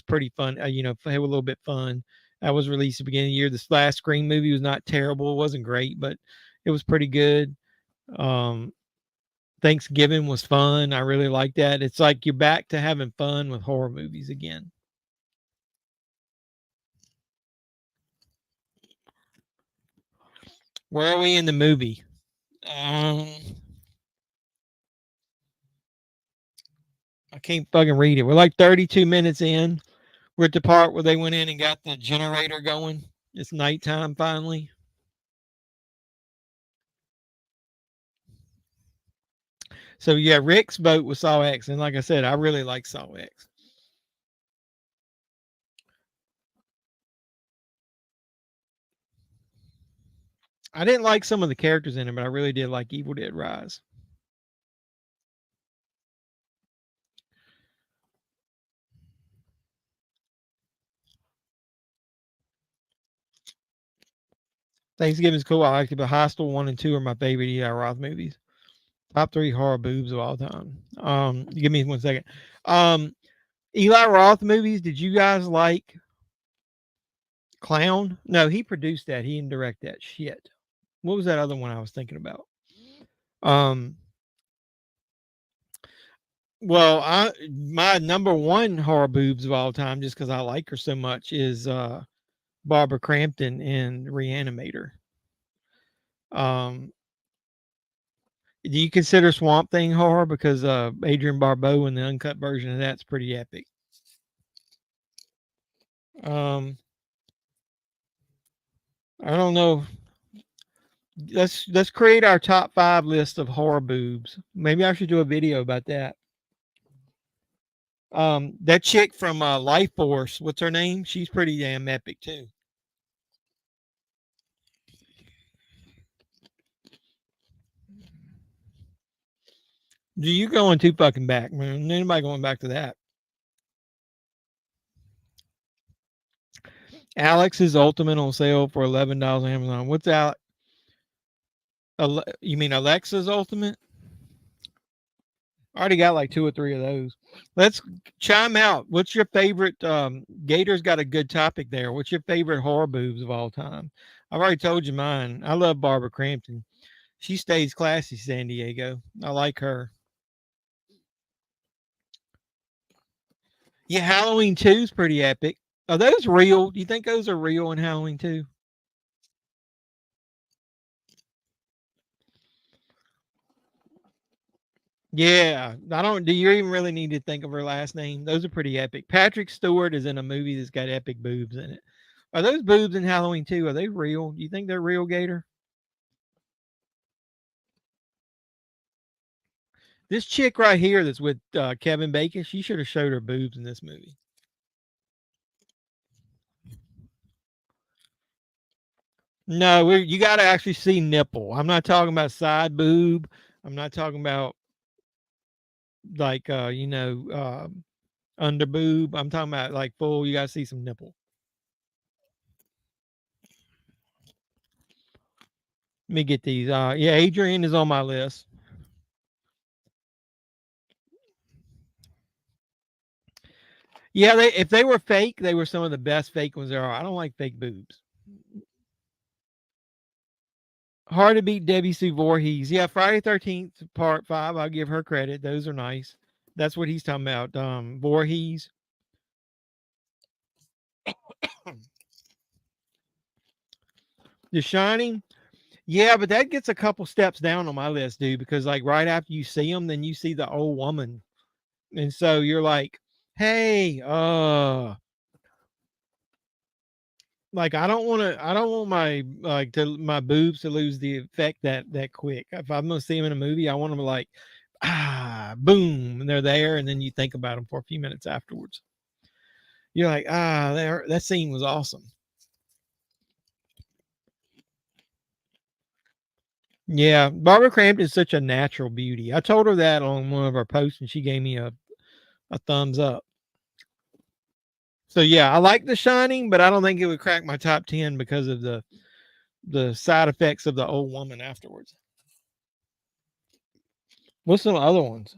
pretty fun. Had a little bit fun. That was released at the beginning of the year. This last Scream movie was not terrible. It wasn't great, but it was pretty good. Um, Thanksgiving was fun. I really like that. It's like you're back to having fun with horror movies again. Where are we in the movie? I can't fucking read it. We're like 32 minutes in. We're at the part where they went in and got the generator going. It's nighttime finally. So yeah, Rick's vote was Saw X, and like I said, I really like Saw X. I didn't like some of the characters in it, but I really did like Evil Dead Rise. Thanksgiving's cool. I liked it, but Hostel 1 and 2 are my favorite Eli Roth movies. Top 3 horror boobs of all time. Give me 1 second. Eli Roth movies, did you guys like Clown? No, he produced that. He didn't direct that shit. What was that other one I was thinking about? Um, well, my number one horror boobs of all time, just because I like her so much, is Barbara Crampton in Reanimator. Um, do you consider Swamp Thing horror? Because Adrian Barbeau in the uncut version of that's pretty epic. Um, I don't know. Let's create our top 5 list of horror boobs. Maybe I should do a video about that. That chick from Life Force, what's her name? She's pretty damn epic too. Do you going too fucking back, man? Anybody going back to that? Alex's Ultimate on sale for $11 on Amazon. What's Alex? You mean Alexa's Ultimate? I already got like 2 or 3 of those. Let's chime out. What's your favorite? Gator's got a good topic there. What's your favorite horror boobs of all time? I've already told you mine. I love Barbara Crampton. She stays classy, San Diego. I like her. Yeah, Halloween 2 is pretty epic. Are those real? Do you think those are real in Halloween 2? Yeah, I don't. Do you even really need to think of her last name? Those are pretty epic. Patrick Stewart is in a movie that's got epic boobs in it. Are those boobs in Halloween 2? Are they real? Do you think they're real, Gator? This chick right here that's with Kevin Bacon, she should have showed her boobs in this movie. No, you got to actually see nipple. I'm not talking about side boob. I'm not talking about like under boob. I'm talking about like full. You got to see some nipple. Let me get these. Yeah, Adrian is on my list. Yeah, if they were fake, they were some of the best fake ones there are. I don't like fake boobs. Hard to beat Debbie Sue Voorhees. Yeah, Friday 13th, part 5. I'll give her credit. Those are nice. That's what he's talking about. Voorhees. The Shining. Yeah, but that gets a couple steps down on my list, dude, because like right after you see them, then you see the old woman. And so you're like, hey, like I don't want my my boobs to lose the effect that quick. If I'm gonna see them in a movie, I want them to like boom, and they're there, and then you think about them for a few minutes afterwards. You're like, that scene was awesome. Yeah, Barbara Crampton is such a natural beauty. I told her that on one of our posts, and she gave me a thumbs up. So yeah, I like The Shining, but I don't think it would crack my top 10 because of the side effects of the old woman afterwards. What's some other ones?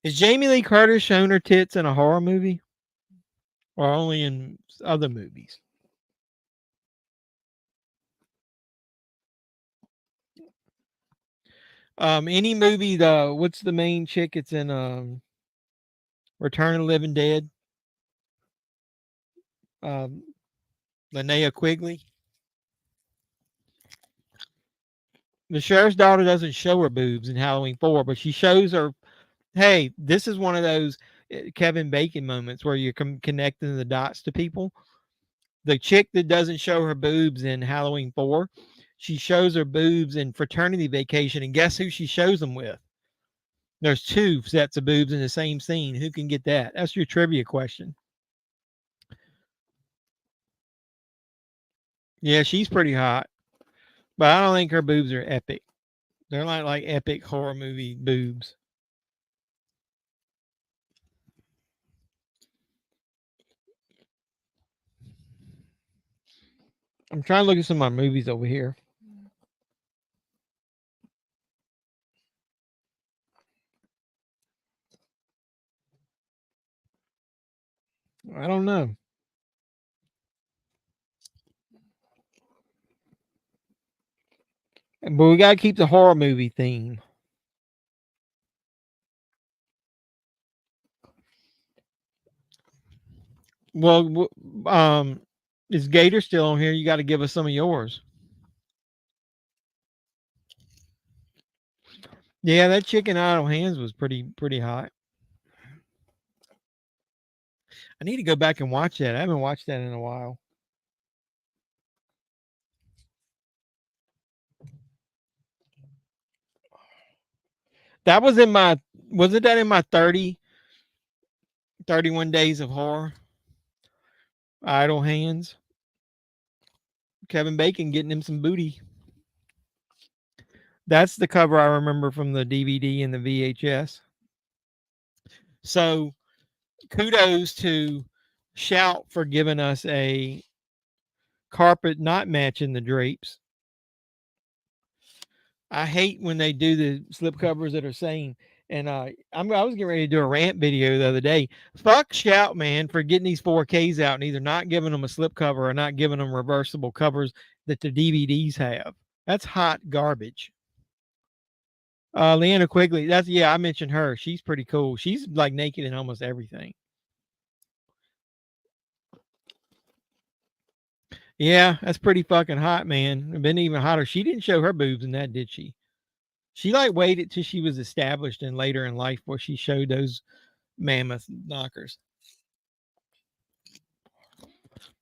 Is Jamie Lee Curtis shown her tits in a horror movie, or only in other movies? Any movie, what's the main chick? It's in Return of the Living Dead. Um, Linnea Quigley. The sheriff's daughter doesn't show her boobs in Halloween 4, but she shows her. Hey, this is one of those Kevin Bacon moments where you're connecting the dots to people. The chick that doesn't show her boobs in Halloween 4, she shows her boobs in Fraternity Vacation, and guess who she shows them with? There's two sets of boobs in the same scene. Who can get that? That's your trivia question. Yeah, she's pretty hot, but I don't think her boobs are epic. They're not like epic horror movie boobs. I'm trying to look at some of my movies over here. I don't know. But we got to keep the horror movie theme. Well, is Gator still on here? You got to give us some of yours. Yeah, that Chicken Idle Hands was pretty hot. I need to go back and watch that. I haven't watched that in a while. That was in my wasn't that in my 31 days of horror? Idle Hands. Kevin Bacon getting him some booty. That's the cover I remember from the DVD and the VHS. So kudos to Shout for giving us a carpet not matching the drapes. I hate when they do the slip covers that are saying, and I was getting ready to do a rant video the other day. Fuck Shout, man, for getting these 4Ks out and either not giving them a slip cover or not giving them reversible covers that the DVDs have. That's hot garbage. Leanna Quigley, I mentioned her. She's pretty cool. She's like naked in almost everything. Yeah, that's pretty fucking hot, man. Been even hotter. She didn't show her boobs in that, did she? She like waited till she was established and later in life before she showed those mammoth knockers.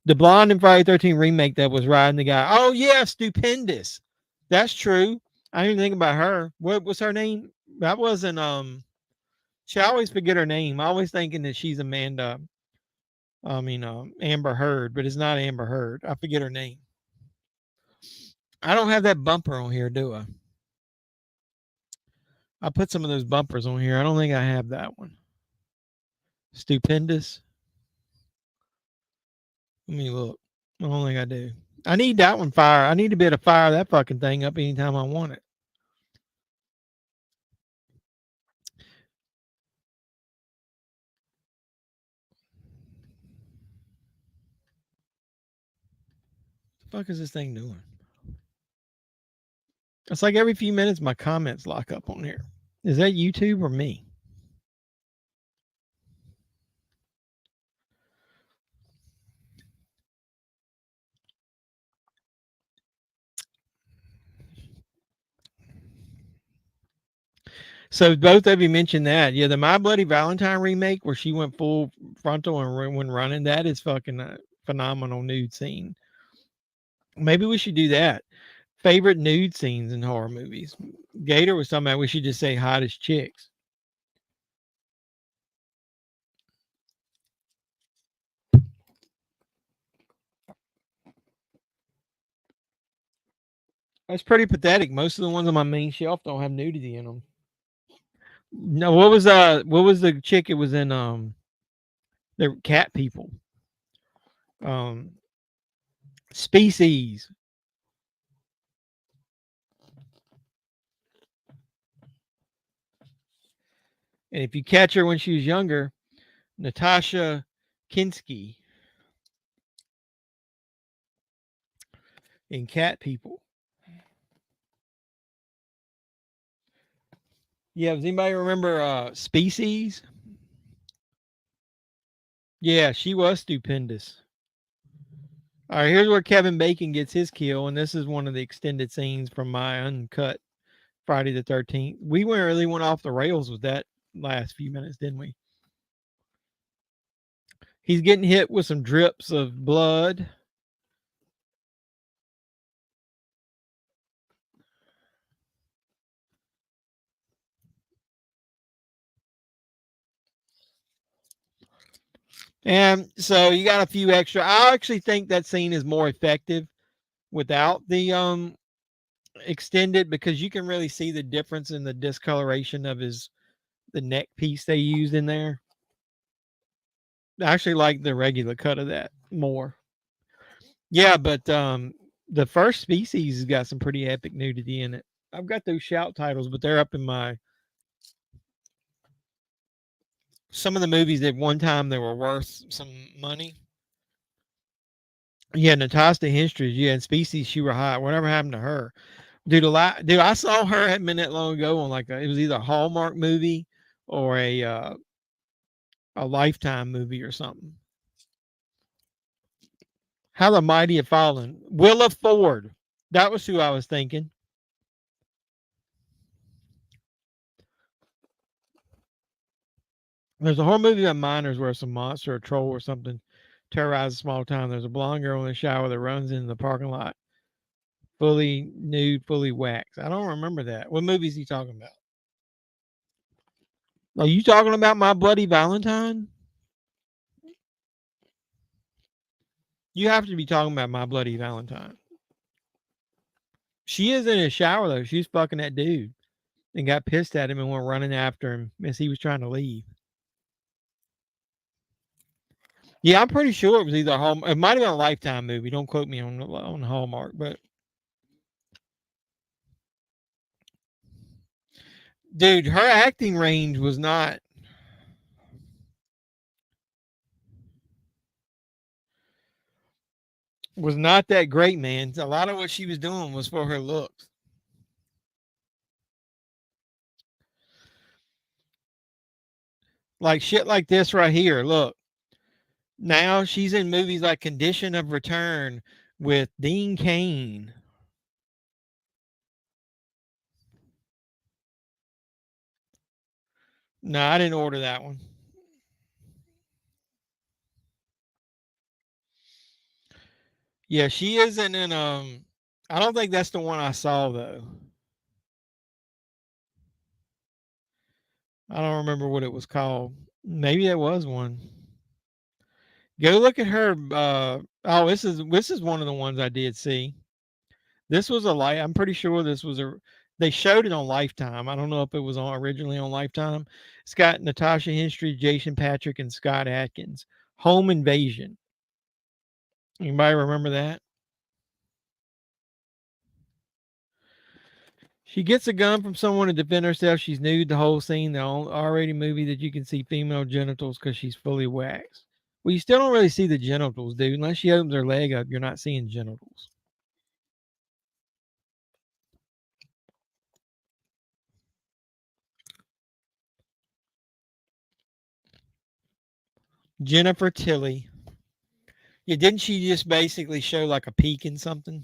The blonde in Friday 13 remake that was riding the guy. Oh yeah, stupendous. That's true. I didn't even think about her. What was her name? That wasn't she always forget her name. I always thinking that she's Amanda. Amber Heard, but it's not Amber Heard. I forget her name. I don't have that bumper on here, do I? I put some of those bumpers on here. I don't think I have that one. Stupendous. Let me look. I don't think I do. I need that one fire. I need to be able to fire that fucking thing up anytime I want it. What the fuck is this thing doing? It's like every few minutes my comments lock up on here. Is that YouTube or me? So both of you mentioned that. Yeah, the My Bloody Valentine remake where she went full frontal and went running. That is fucking a phenomenal nude scene. Maybe we should do that. Favorite nude scenes in horror movies. Gator was talking about we should just say hottest chicks. That's pretty pathetic. Most of the ones on my main shelf don't have nudity in them. No, what was the chick? It was in the cat people. Um, Species. And if you catch her when she was younger, Natasha Kinski in Cat People. Yeah, does anybody remember Species? Yeah, she was stupendous. All right, here's where Kevin Bacon gets his kill, and this is one of the extended scenes from my uncut Friday the 13th. We really went off the rails with that last few minutes, didn't we? He's getting hit with some drips of blood. And so you got a few extra. I actually think that scene is more effective without the extended because you can really see the difference in the discoloration of the neck piece they used in there. I actually like the regular cut of that more. Yeah, but the first Species has got some pretty epic nudity in it. I've got those shout titles, but they're up in my some of the movies that one time they were worth some money. Yeah, Natasha Hinstridge, yeah, and Species, she were hot. Whatever happened to her? Dude, dude, I saw her a minute long ago on like it was either a Hallmark movie or a Lifetime movie or something. How the Mighty Have Fallen. Willa Ford. That was who I was thinking. There's a horror movie about miners where some monster or troll or something terrorizes a small town. There's a blonde girl in the shower that runs into the parking lot, fully nude, fully waxed. I don't remember that. What movie is he talking about? Are you talking about My Bloody Valentine? You have to be talking about My Bloody Valentine. She is in a shower though. She's fucking that dude and got pissed at him and went running after him as he was trying to leave. Yeah, I'm pretty sure it was either Hallmark. It might have been a Lifetime movie. Don't quote me on Hallmark, but dude, her acting range was not that great, man. A lot of what she was doing was for her looks. Like shit like this right here. Look. Now she's in movies like Condition of Return with Dean Cain. No, I didn't order that one. Yeah, she isn't in I don't think that's the one I saw though. I don't remember what it was called. Maybe it was one. Go look at her oh, this is one of the ones I did see. This was a light. I'm pretty sure this was a they showed it on Lifetime. I don't know if it was on originally on Lifetime. It's got Natasha Henstridge, Jason Patrick, and Scott Atkins. Home Invasion. Anybody remember that? She gets a gun from someone to defend herself. She's nude the whole scene. The R-rated movie that you can see female genitals because she's fully waxed. Well, you still don't really see the genitals, dude. Unless she opens her leg up, you're not seeing genitals. Jennifer Tilly. Yeah, didn't she just basically show like a peek in something?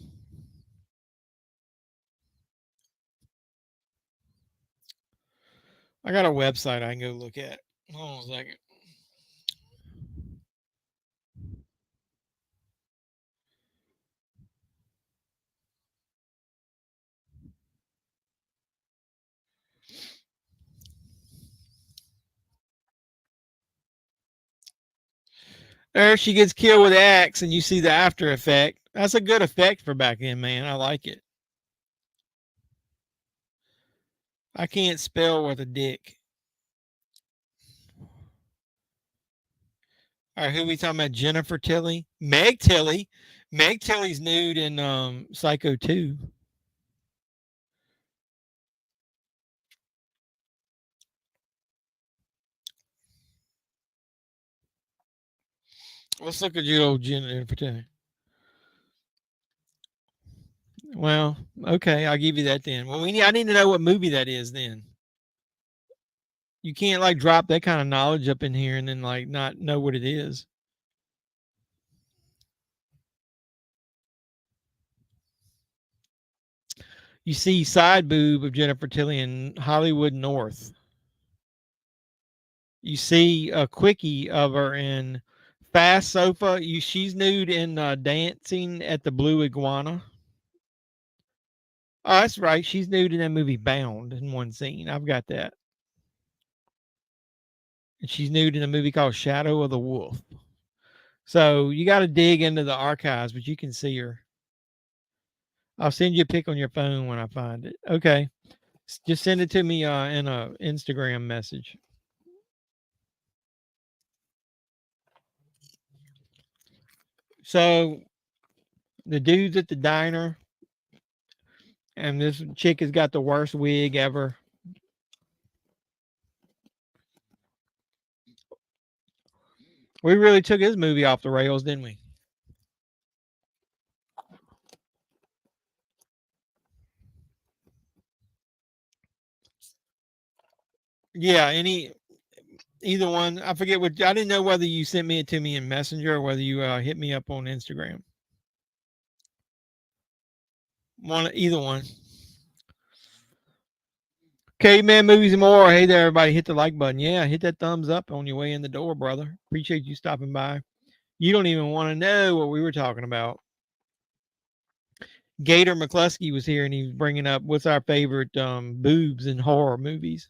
I got a website I can go look at. Hold on a second. There she gets killed with an axe, and you see the after effect. That's a good effect for back then, man. I like it. I can't spell with a dick. All right, who we talking about? Jennifer Tilly, Meg Tilly. Meg Tilly's nude in Psycho 2. Let's look at you, old Jennifer Tilly. Well, okay, I'll give you that then. Well, I need to know what movie that is then. You can't like drop that kind of knowledge up in here and then like not know what it is. You see side boob of Jennifer Tilly in Hollywood North. You see a quickie of her in Fast Sofa. She's nude in Dancing at the Blue Iguana. Oh, that's right. She's nude in that movie Bound in one scene. I've got that. And she's nude in a movie called Shadow of the Wolf. So you got to dig into the archives, but you can see her. I'll send you a pic on your phone when I find it. Okay. Just send it to me in a Instagram message. So the dude's at the diner, and this chick has got the worst wig ever. We really took his movie off the rails, didn't we? Yeah, either one. I forget what. I didn't know whether you sent it to me in Messenger or whether you hit me up on Instagram. Either one. Caveman Movies and More. Hey there, everybody. Hit the like button. Yeah, hit that thumbs up on your way in the door, brother. Appreciate you stopping by. You don't even want to know what we were talking about. Gator McCluskey was here and he was bringing up what's our favorite boobs in horror movies.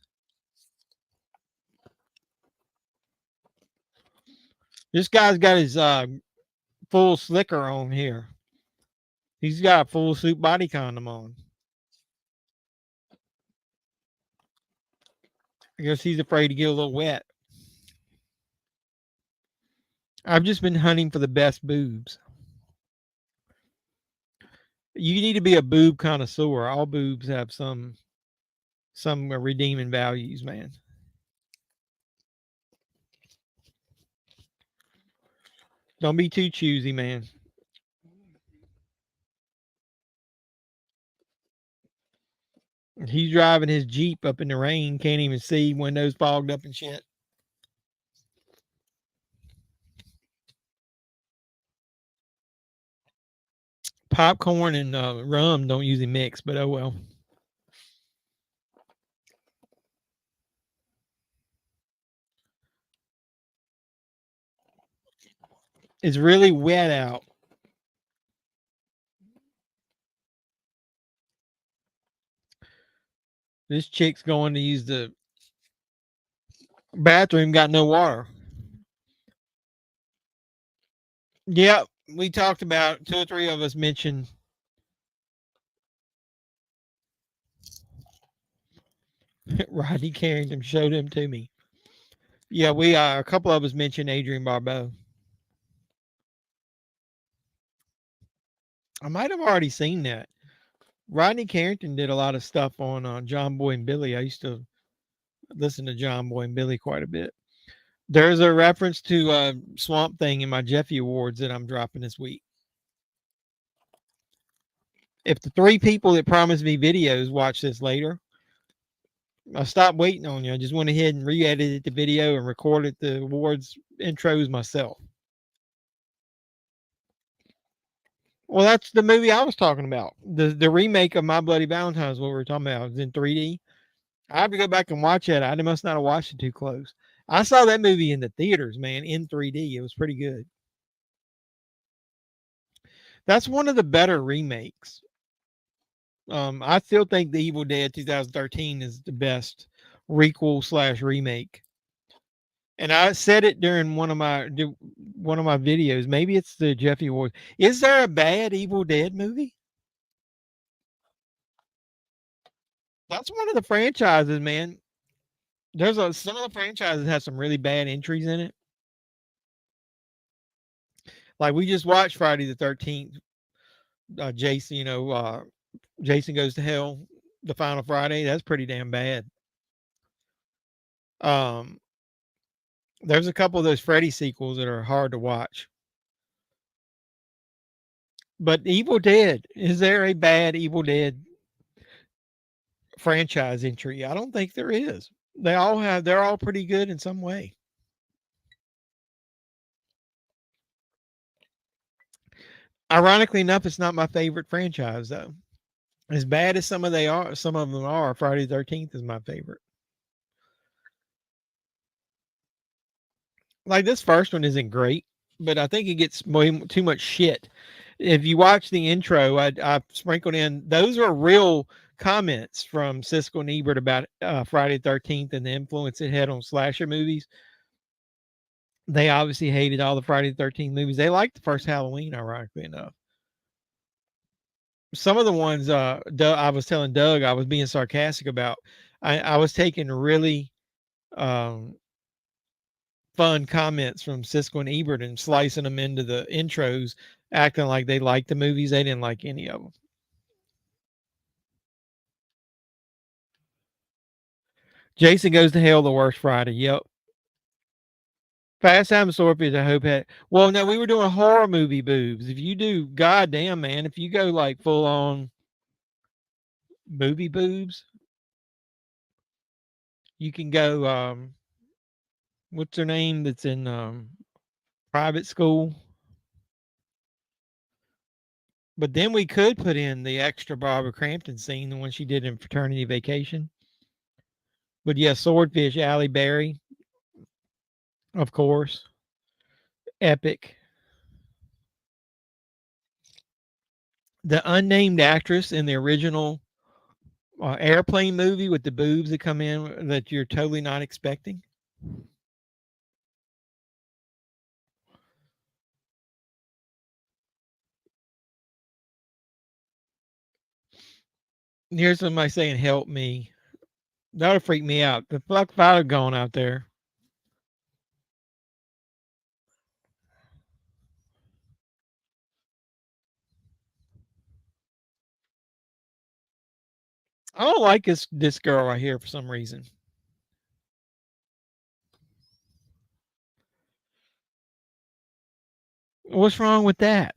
This guy's got his full slicker on here. He's got a full suit body condom on. I guess he's afraid to get a little wet. I've just been hunting for the best boobs. You need to be a boob connoisseur. All boobs have some redeeming values, man. Don't be too choosy, man. He's driving his Jeep up in the rain, can't even see, windows fogged up and shit. Popcorn and rum don't usually mix, but oh well. It's really wet out. This chick's going to use the bathroom, got no water. Yep, we talked about 2 or 3 of us mentioned Rodney Carrington showed him to me. Yeah, we a couple of us mentioned Adrienne Barbeau. I might have already seen that. Rodney Carrington did a lot of stuff on John Boy and Billy. I used to listen to John Boy and Billy quite a bit. There's a reference to Swamp Thing in my Jeffy Awards that I'm dropping this week. If the 3 people that promised me videos watch this later, I stopped waiting on you. I just went ahead and re-edited the video and recorded the awards intros myself. Well, that's the movie I was talking about. The remake of My Bloody Valentine is what we were talking about. It's in 3D. I have to go back and watch that. I must not have watched it too close. I saw that movie in the theaters, man, in 3D. It was pretty good. That's one of the better remakes. I still think The Evil Dead 2013 is the best requel slash remake. And I said it during one of my videos. Maybe it's the Jeffy Ward. Is there a bad Evil Dead movie? That's one of the franchises, man. Some of the franchises have some really bad entries in it. Like we just watched Friday the 13th. Jason, Jason Goes to Hell, the final Friday. That's pretty damn bad. Um, there's a couple of those Freddy sequels that are hard to watch. But Evil Dead, is there a bad Evil Dead franchise entry? I don't think there is. They're all pretty good in some way. Ironically enough, it's not my favorite franchise though. As bad as some of them are, Friday the 13th is my favorite. Like this first one isn't great, but I think it gets way too much shit. If you watch the intro, I sprinkled in those are real comments from Siskel and Ebert about Friday the 13th and the influence it had on slasher movies. They obviously hated all the Friday the 13th movies. They liked the first Halloween, ironically enough. Some of the ones I was telling Doug I was being sarcastic about. I was taking really um, fun comments from Siskel and Ebert and slicing them into the intros, acting like they liked the movies. They didn't like any of them. Jason Goes to Hell, the worst Friday. Yep. Fast Time Swordfish, I hope had. Well, no, we were doing horror movie boobs. If you do, goddamn, man, if you go like full on movie boobs, you can go. What's her name? That's in private school. But then we could put in the extra Barbara Crampton scene, the one she did in Fraternity Vacation. But yeah, Swordfish, Halle Berry, of course, epic. The unnamed actress in the original airplane movie with the boobs that come in that you're totally not expecting. Here's somebody saying, "Help me." That'll freak me out. The fuck if I'd have gone out there. I don't like this girl right here for some reason. What's wrong with that?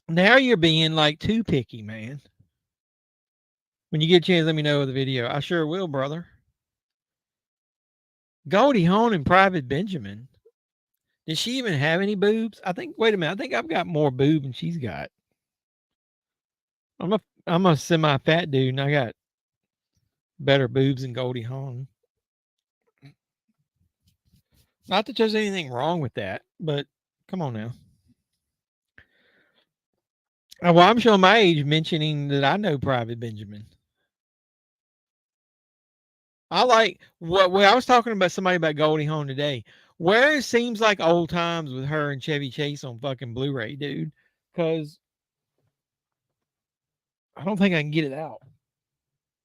Now you're being like too picky, man. When you get a chance, let me know the video. I sure will, brother. Goldie Hawn and Private Benjamin. Did she even have any boobs? I think. Wait a minute. I think I've got more boob than she's got. I'm a semi-fat dude, and I got better boobs than Goldie Hawn. Not that there's anything wrong with that, but come on now. Well, I'm showing my age mentioning that I know Private Benjamin. I like what well, I was talking about somebody about Goldie Hawn today. Where it seems like old times with her and Chevy Chase on fucking Blu-ray, dude. Because I don't think I can get it out.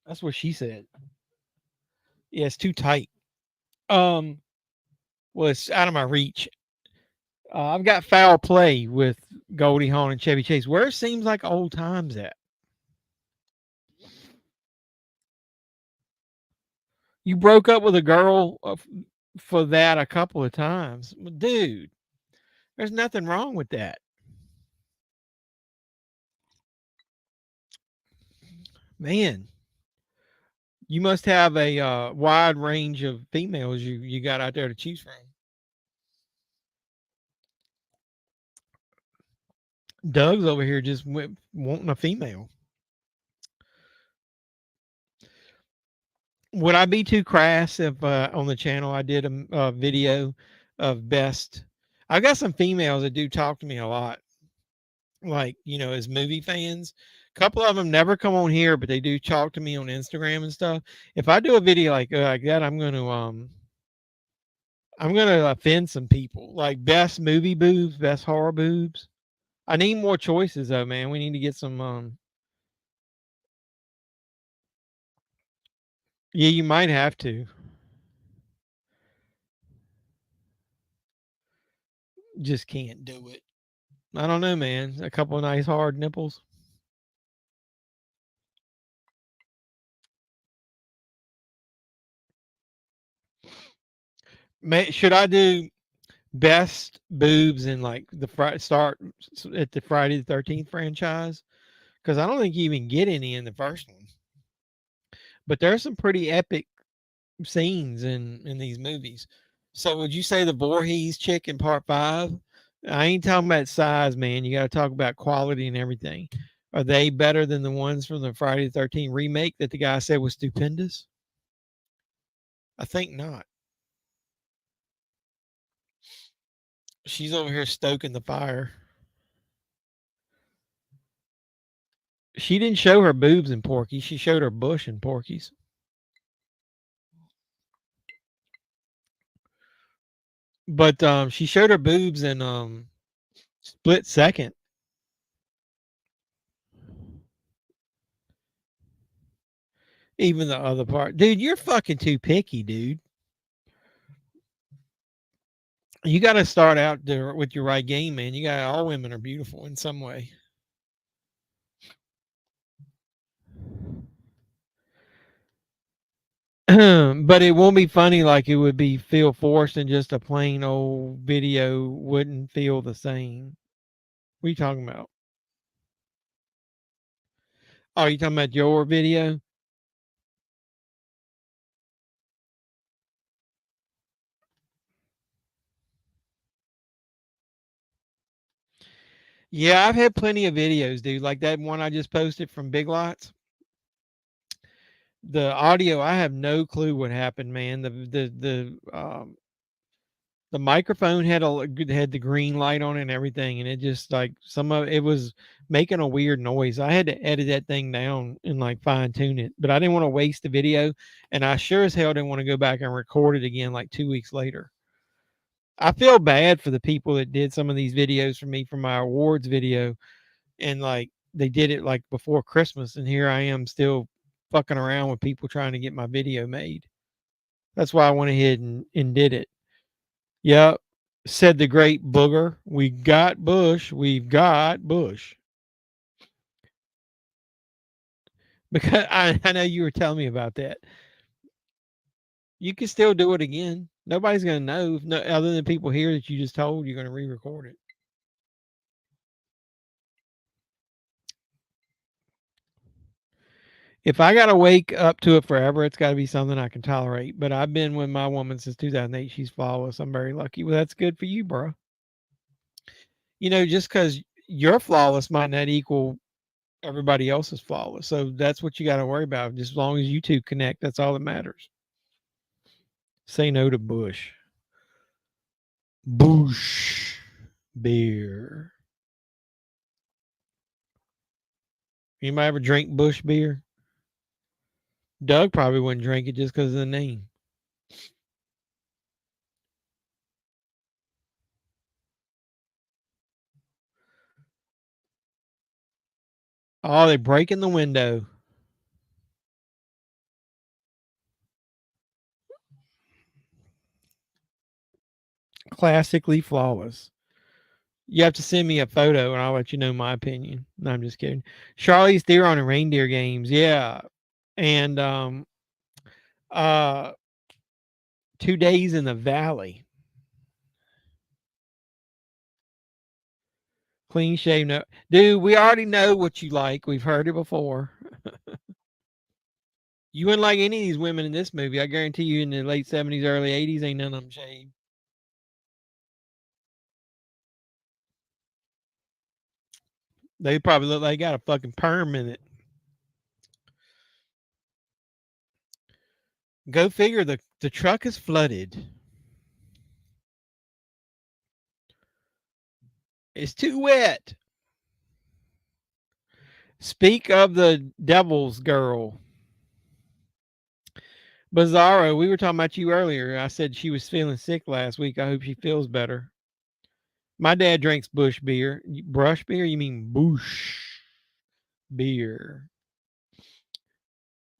That's what she said. Yeah, it's too tight. Um, well, it's out of my reach. I've got Foul Play with Goldie Hawn and Chevy Chase. Where it seems like old times at. You broke up with a girl for that a couple of times. Dude, there's nothing wrong with that. Man, you must have a wide range of females you got out there to choose from. Doug's over here just wanting a female. Would I be too crass if on the channel I did a video of best? I got some females that do talk to me a lot, like, as movie fans. A couple of them never come on here, but they do talk to me on Instagram and stuff. If I do a video like that, I'm gonna offend some people. Like best movie boobs, best horror boobs. I need more choices though, man. We need to get some. Yeah, you might have to. Just can't do it. I don't know, man. A couple of nice hard nipples. Should I do best boobs in like the start at the Friday the 13th franchise? Because I don't think you even get any in the first one. But there's some pretty epic scenes in these movies. So would you say the Voorhees chick in part 5? I ain't talking about size, man. You got to talk about quality and everything. Are they better than the ones from the Friday the 13th remake that the guy said was stupendous? I think not. She's over here stoking the fire. She didn't show her boobs in Porky. She showed her bush in Porky's. But she showed her boobs in Split Second. Even the other part. Dude, you're fucking too picky, dude. You got to start out there with your right game, man. You got all women are beautiful in some way. But it won't be funny like it would be feel forced, and just a plain old video wouldn't feel the same. What are you talking about? Oh, you talking about your video? Yeah, I've had plenty of videos, dude. Like that one I just posted from Big Lots. The audio, I have no clue what happened, man. The microphone had the green light on it and everything, and it just like some of it was making a weird noise. I had to edit that thing down and like fine tune it, but I didn't want to waste the video, and I sure as hell didn't want to go back and record it again like 2 weeks later. I feel bad for the people that did some of these videos for me for my awards video, and like they did it like before Christmas, and here I am still fucking around with people trying to get my video made. That's why I went ahead and did it. Yep. Said the great booger. We got Bush. We've got Bush. Because I know you were telling me about that. You can still do it again. Nobody's going to know, no, other than people here that you just told you're going to re-record it. If I got to wake up to it forever, it's got to be something I can tolerate. But I've been with my woman since 2008. She's flawless. I'm very lucky. Well, that's good for you, bro. Just because you're flawless might not equal everybody else is flawless. So that's what you got to worry about. Just as long as you two connect, that's all that matters. Say no to Bush. Bush beer. Anybody ever drink Bush beer? Doug probably wouldn't drink it just because of the name. Oh, they breaking the window. Classically flawless. You have to send me a photo and I'll let you know my opinion. No, I'm just kidding. Charlie's Theron and Reindeer Games. Yeah. And 2 Days in the Valley. Clean shave. No, dude, we already know what you like. We've heard it before. You wouldn't like any of these women in this movie. I guarantee you in the late 70s, early 80s, ain't none of them shaved. They probably look like they got a fucking perm in it. Go figure. The truck is flooded. It's too wet. Speak of the devil's girl. Bizarro, we were talking about you earlier. I said she was feeling sick last week. I hope she feels better. My dad drinks bush beer. Brush beer? You mean bush beer?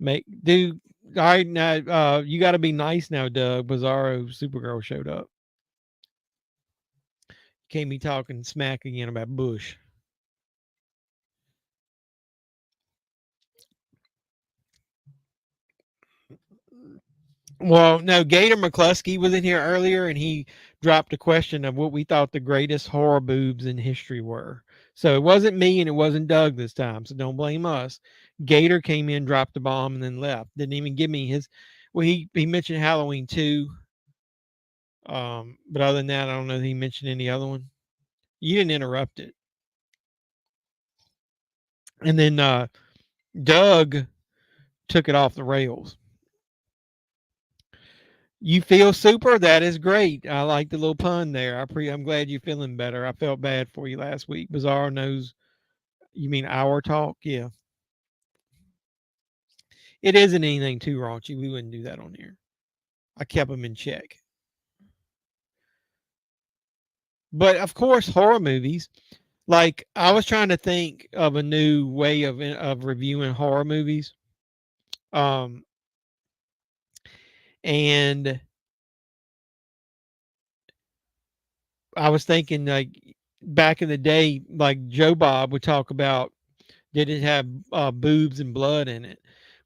Dude. All right, now you got to be nice now, Doug. Bizarro Supergirl showed up. Can't be talking smack again about Bush. Well, no, Gator McCluskey was in here earlier and he dropped a question of what we thought the greatest horror boobs in history were. So it wasn't me and it wasn't Doug this time. So don't blame us. Gator came in, dropped the bomb, and then left. Didn't even give me his. Well, he mentioned Halloween 2. But other than that, I don't know if he mentioned any other one. You didn't interrupt it. And then Doug took it off the rails. You feel super? That is great. I like the little pun there. I'm glad you're feeling better. I felt bad for you last week. Bizarre knows. You mean our talk? Yeah. It isn't anything too raunchy. We wouldn't do that on here. I kept them in check. But of course, horror movies. Like I was trying to think of a new way of reviewing horror movies. And I was thinking like back in the day, like Joe Bob would talk about, did it have boobs and blood in it?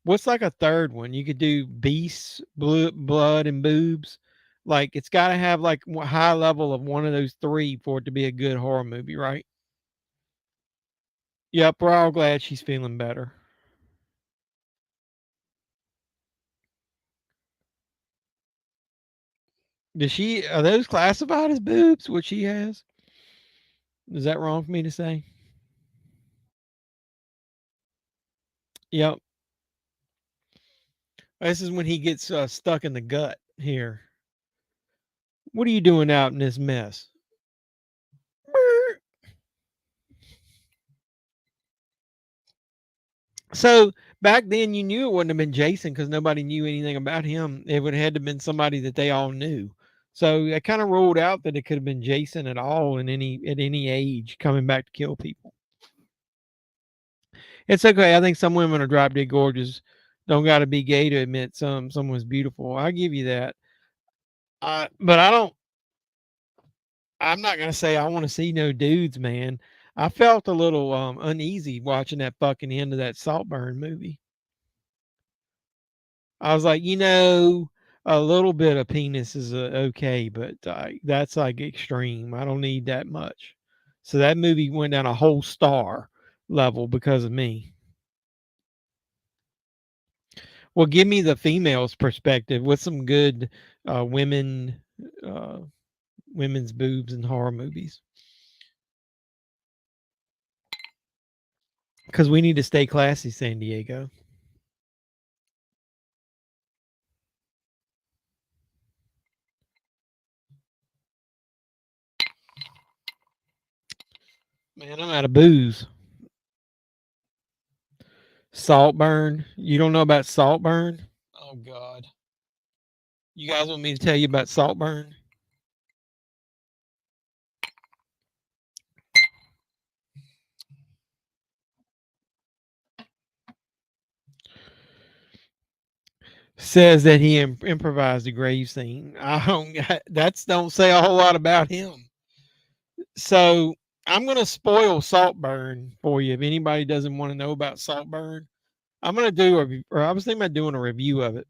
What's like a third one? You could do beasts, blood and boobs. Like it's got to have like a high level of one of those three for it to be a good horror movie, right? Yep, we're all glad she's feeling better. Are those classified as boobs? What she has? Is that wrong for me to say? Yep. This is when he gets stuck in the gut here. What are you doing out in this mess? So back then, you knew it wouldn't have been Jason because nobody knew anything about him. It would have had to have been somebody that they all knew. So I kind of ruled out that it could have been Jason at all at any age coming back to kill people. It's okay. I think some women are drop dead gorgeous. Don't got to be gay to admit someone's beautiful. I give you that. But I don't. I'm not gonna say I want to see no dudes, man. I felt a little uneasy watching that fucking end of that Saltburn movie. I was like, a little bit of penis is okay, but that's like extreme. I don't need that much. So that movie went down a whole star level because of me. Well, give me the female's perspective with some good uh, women's boobs in horror movies. Because we need to stay classy, San Diego. Man, I'm out of booze. Saltburn. You don't know about Saltburn? Oh God. You guys want me to tell you about Saltburn? Says that he improvised a grave scene. I don't. That's don't say a whole lot about him. So I'm gonna spoil Saltburn for you. If anybody doesn't want to know about Saltburn, I'm gonna I was thinking about doing a review of it,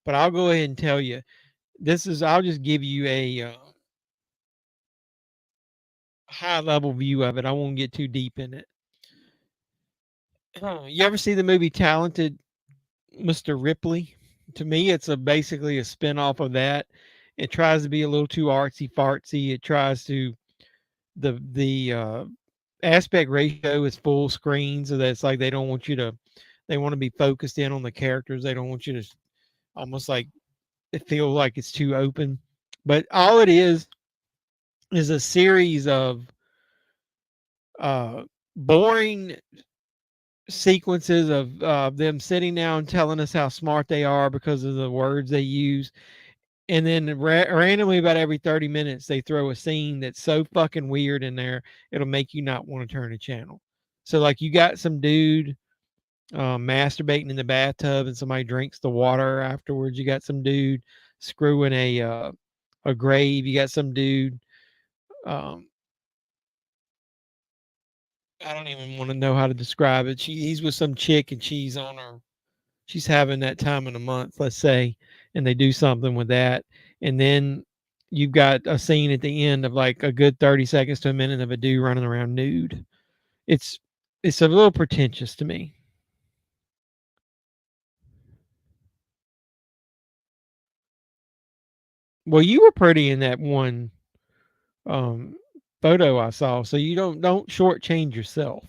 but I'll go ahead and tell you. I'll just give you a high level view of it. I won't get too deep in it. You ever see the movie Talented Mr. Ripley? To me, it's basically a spin-off of that. It tries to be a little too artsy fartsy. It tries to the aspect ratio is full screen, so that's like they don't want you to They want to be focused in on the characters. They don't want you to almost like it feel like it's too open. But all it is a series of uh, boring sequences of them sitting down telling us how smart they are because of the words they use. And then randomly about every 30 minutes, they throw a scene that's so fucking weird in there, it'll make you not want to turn the channel. So, like, you got some dude masturbating in the bathtub and somebody drinks the water afterwards. You got some dude screwing a grave. You got some dude. Um, I don't even want to know how to describe it. He's with some chick and she's on her. She's having that time in the month, let's say, and they do something with that, and then you've got a scene at the end of like a good 30 seconds to a minute of a dude running around nude. It's a little pretentious to me. Well, you were pretty in that one um, photo I saw, so you don't shortchange yourself.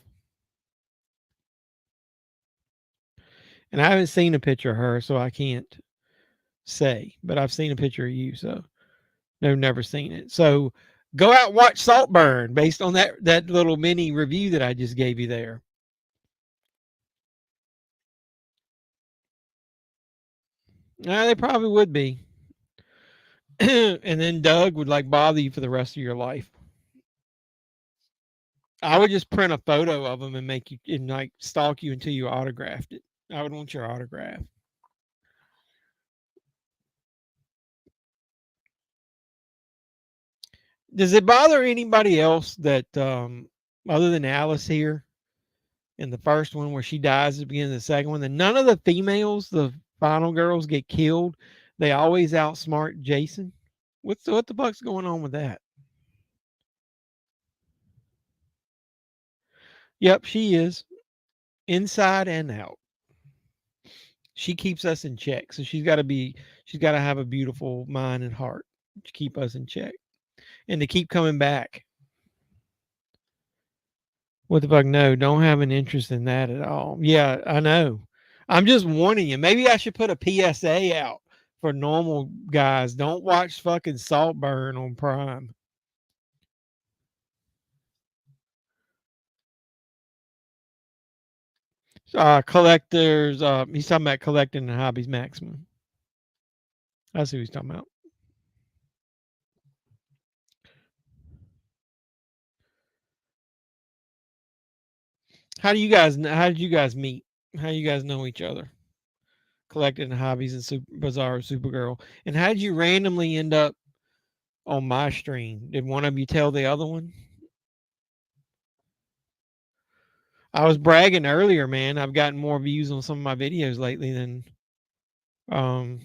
And I haven't seen a picture of her, so I can't say, but I've seen a picture of you, so no, never seen it. So go out and watch Saltburn based on that little mini review that I just gave you there. They probably would be. And then Doug would like bother you for the rest of your life. I would just print a photo of him and make you and like stalk you until you autographed it. I would want your autograph. Does it bother anybody else that other than Alice here in the first one where she dies at the beginning of the second one, that none of the females, the final girls, get killed? They always outsmart Jason. What the fuck's going on with that? Yep, she is inside and out. She keeps us in check, so she's got to have a beautiful mind and heart to keep us in check and to keep coming back. What the fuck? No, don't have an interest in that at all. Yeah, I know. I'm just warning you. Maybe I should put a PSA out for normal guys. Don't watch fucking Saltburn on Prime. Collectors. He's talking about collecting and hobbies maximum. That's who he's talking about. How did you guys meet? How you guys know each other? Collecting hobbies and Bizarre Supergirl. And how did you randomly end up on my stream? Did one of you tell the other one? I was bragging earlier, man. I've gotten more views on some of my videos lately um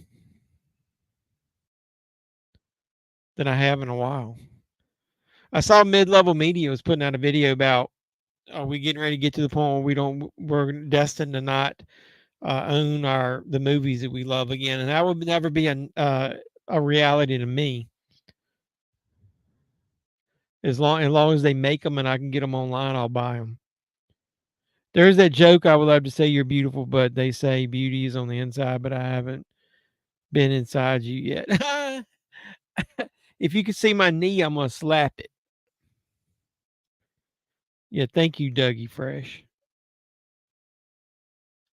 than I have in a while. I saw Mid-Level Media was putting out a video about are we getting ready to get to the point where we're destined to not own the movies that we love again, and that would never be a reality to me. As long as they make them and I can get them online, I'll buy them. There's that joke, I would love to say you're beautiful, but they say beauty is on the inside, but I haven't been inside you yet. If you could see my knee, I'm gonna slap it. Yeah, thank you, Dougie Fresh.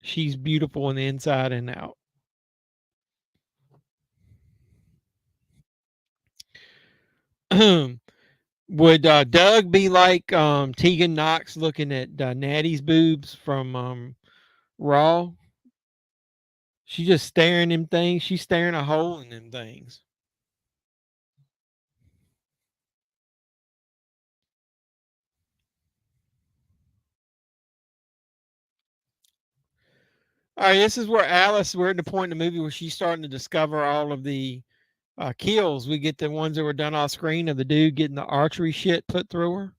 She's beautiful on the inside and out. Would Doug be like Tegan Knox looking at Natty's boobs from Raw? She just staring them things. She's staring a hole in them things. All right, this is where we're at the point in the movie where she's starting to discover all of the kills. We get the ones that were done off screen of the dude getting the archery shit put through her.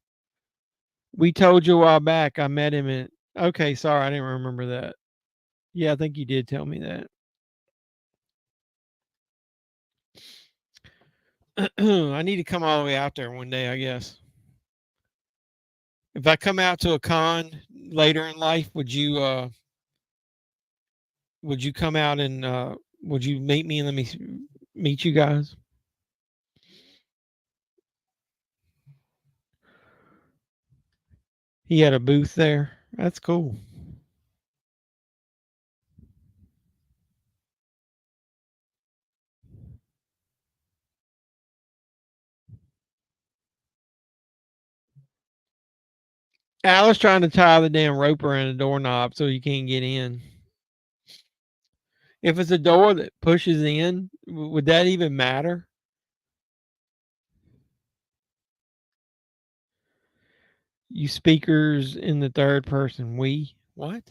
We told you a while back. I met him in. Okay, sorry, I didn't remember that. Yeah, I think you did tell me that. I need to come all the way out there one day, I guess. If I come out to a con later in life, would you Would you come out and would you meet me and let me meet you guys? He had a booth there. That's cool. Al is trying to tie the damn rope around the doorknob so you can't get in. If it's a door that pushes in, would that even matter? You speakers in the third person. We? What?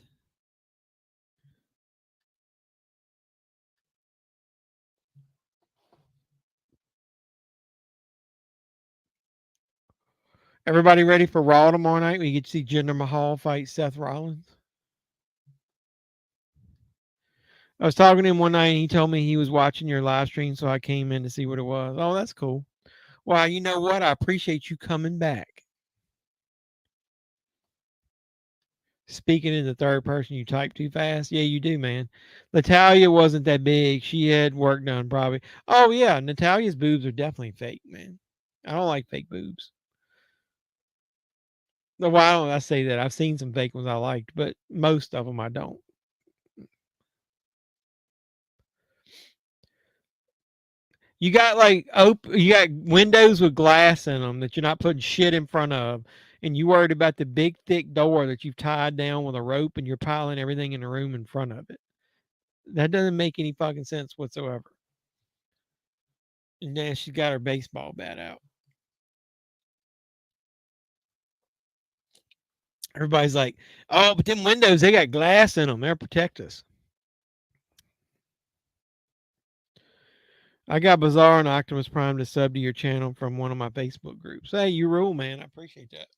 Everybody ready for Raw tomorrow night? We get to see Jinder Mahal fight Seth Rollins. I was talking to him one night and he told me he was watching your live stream, so I came in to see what it was. Oh, that's cool. Well, you know what? I appreciate you coming back. Speaking in the third person, you type too fast. Yeah, you do, man. Natalia wasn't that big. She had work done, probably. Oh yeah, Natalia's boobs are definitely fake, man. I don't like fake boobs. No, why don't I say that? I've seen some fake ones I liked, but most of them I don't. You got like you got windows with glass in them that you're not putting shit in front of, and you worried about the big thick door that you've tied down with a rope, and you're piling everything in the room in front of it. That doesn't make any fucking sense whatsoever. And then she's got her baseball bat out. Everybody's like, "Oh, but them windows, they got glass in them. They'll protect us." I got Bizarre and Optimus Prime to sub to your channel from one of my Facebook groups. Hey, you rule, man. I appreciate that.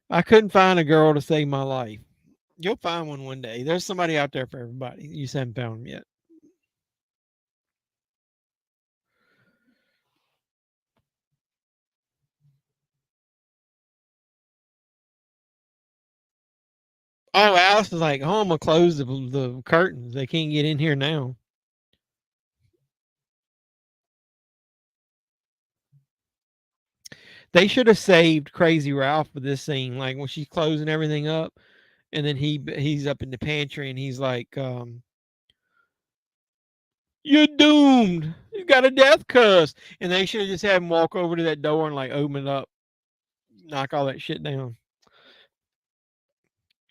I couldn't find a girl to save my life. You'll find one day. There's somebody out there for everybody. You just haven't found them yet. Oh, Alice is like, oh, I'm gonna close the curtains. They can't get in here now. They should have saved Crazy Ralph for this scene, like when she's closing everything up, and then he's up in the pantry and he's like, "You're doomed. You got a death curse." And they should have just had him walk over to that door and like open it up, knock all that shit down.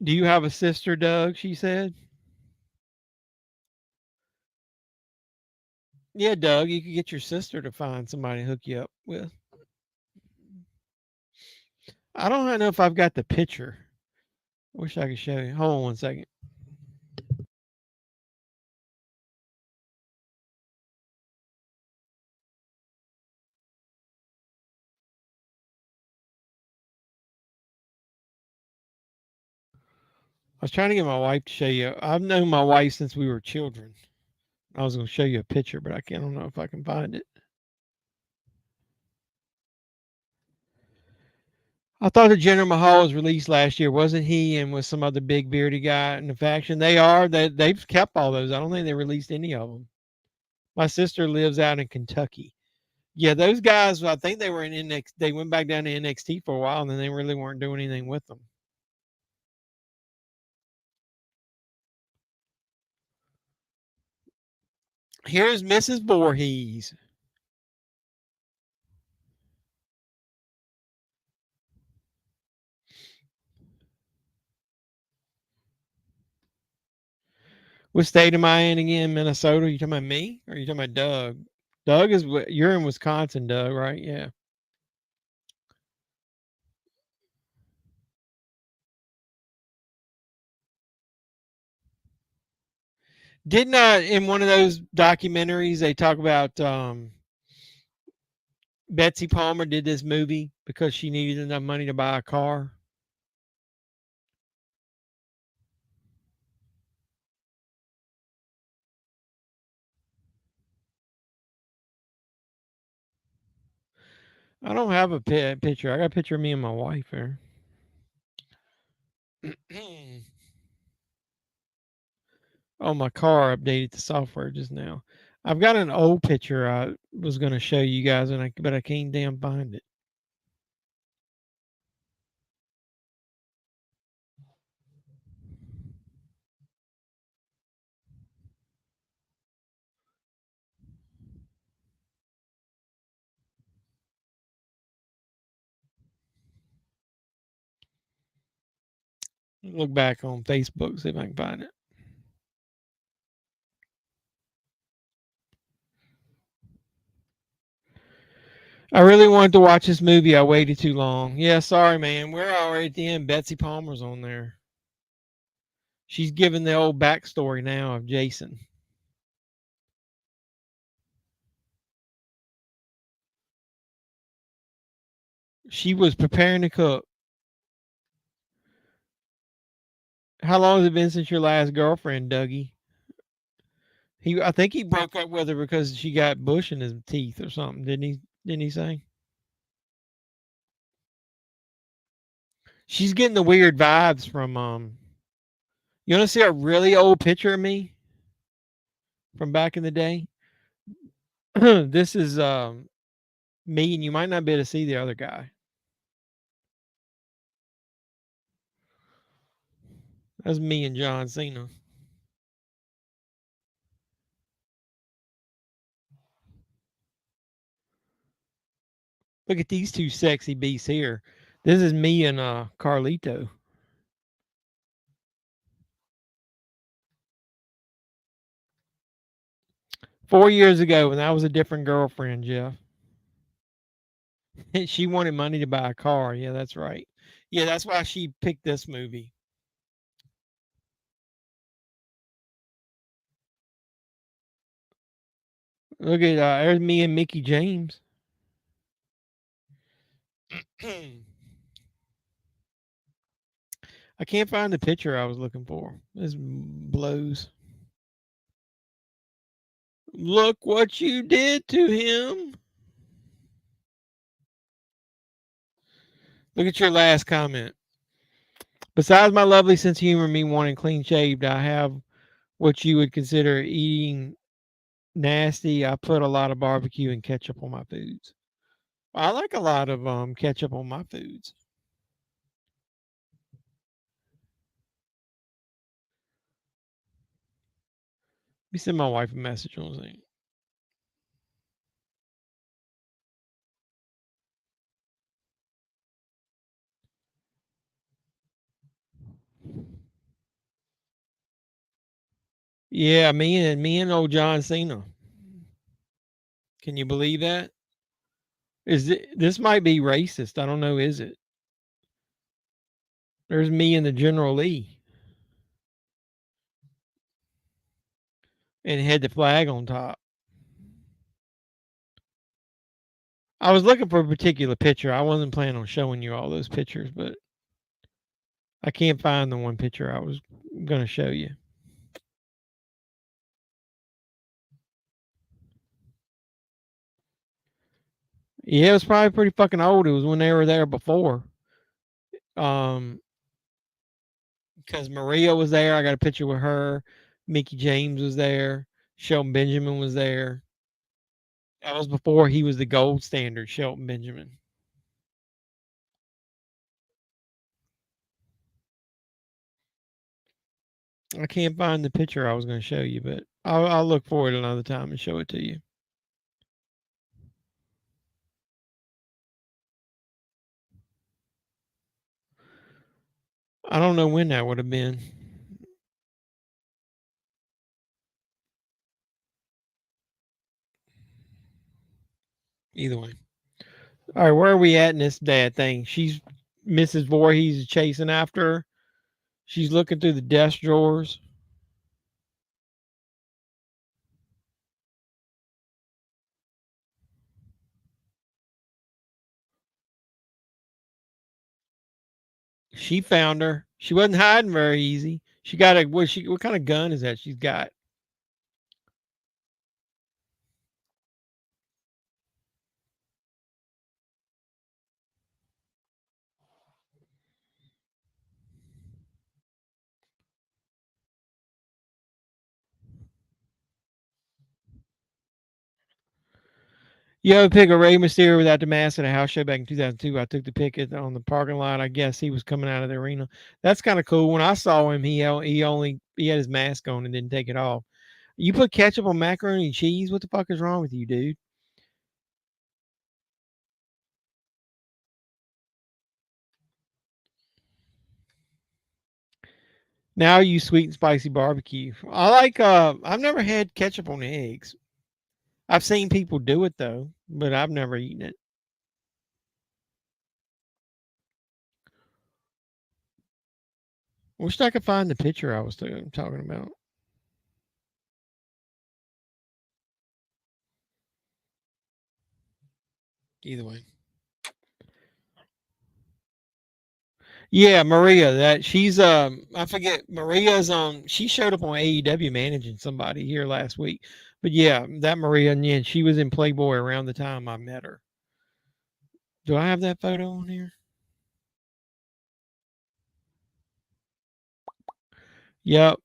Do you have a sister, Doug? She said. Yeah, Doug, you could get your sister to find somebody to hook you up with. I don't know if I've got the picture. I wish I could show you. Hold on one second. I was trying to get my wife to show you. I've known my wife since we were children. I was going to show you a picture, but I don't know if I can find it. I thought the Jinder Mahal was released last year, wasn't he? And with some other big beardy guy in the faction, they've kept all those. I don't think they released any of them. My sister lives out in Kentucky. Yeah, those guys. I think they were in NXT. They went back down to NXT for a while, and then they really weren't doing anything with them. Here's Mrs. Voorhees. What state am I in again? Minnesota? You talking about me? Or are you talking about Doug? Doug is you're in Wisconsin, Doug, right? Yeah. Didn't in one of those documentaries they talk about Betsy Palmer did this movie because she needed enough money to buy a car? I don't have a picture. I got a picture of me and my wife here. Oh, my car updated the software just now. I've got an old picture I was going to show you guys, but I can't damn find it. Look back on Facebook, see if I can find it. I really wanted to watch this movie. I waited too long. Yeah, sorry, man. We're already at the end. Betsy Palmer's on there. She's giving the old backstory now of Jason. She was preparing to cook. How long has it been since your last girlfriend, Dougie? I think he broke up with her because she got bush in his teeth or something. Didn't he? Didn't he say? She's getting the weird vibes from. You want to see a really old picture of me from back in the day? This is me, and you might not be able to see the other guy. That's me and John Cena. Look at these two sexy beasts here. This is me and Carlito. $4 years ago, when I was a different girlfriend, Jeff. She wanted money to buy a car. Yeah, that's right. Yeah, that's why she picked this movie. Look at there's me and Mickey James. I can't find the picture I was looking for. This blows. Look what you did to him. Look at your last comment. Besides my lovely sense of humor, me wanting clean shaved, I have what you would consider eating nasty. I put a lot of barbecue and ketchup on my foods. I like a lot of ketchup on my foods. Let me send my wife a message on thing. Yeah, me and old John Cena. Can you believe that? This might be racist? I don't know. Is it? There's me and the General Lee, and it had the flag on top. I was looking for a particular picture. I wasn't planning on showing you all those pictures, but I can't find the one picture I was going to show you. Yeah, it was probably pretty fucking old. It was when they were there before. Um, because Maria was there. I got a picture with her. Mickey James was there. Shelton Benjamin was there. That was before he was the gold standard, Shelton Benjamin. I can't find the picture I was going to show you, but I'll look for it another time and show it to you. I don't know when that would have been. Either way. All right, where are we at in this dad thing? She's Mrs. Voorhees chasing after her. She's looking through the desk drawers. She found her. She wasn't hiding very easy. She got a what kind of gun is that she's got? You have a pic of Rey Mysterio without the mask at a house show back in 2002. I took the pic on the parking lot. I guess he was coming out of the arena. That's kind of cool. When I saw him, he had his mask on and didn't take it off. You put ketchup on macaroni and cheese? What the fuck is wrong with you, dude? Now you sweet and spicy barbecue. I like I've never had ketchup on eggs. I've seen people do it though, but I've never eaten it. Wish I could find the picture I was talking about. Either way. Yeah, Maria. That she's I forget Maria's on. She showed up on AEW managing somebody here last week. But yeah, that Maria, and yeah, she was in Playboy around the time I met her. Do I have that photo on here? Yep.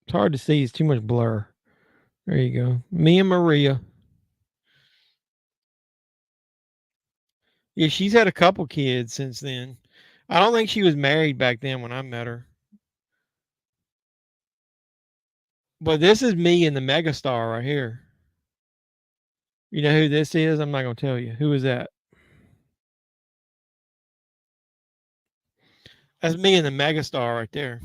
It's hard to see. It's too much blur. There you go. Me and Maria. Yeah, she's had a couple kids since then. I don't think she was married back then when I met her. But this is me and the megastar right here. You know who this is? I'm not gonna tell you. Who is that? That's me and the megastar right there.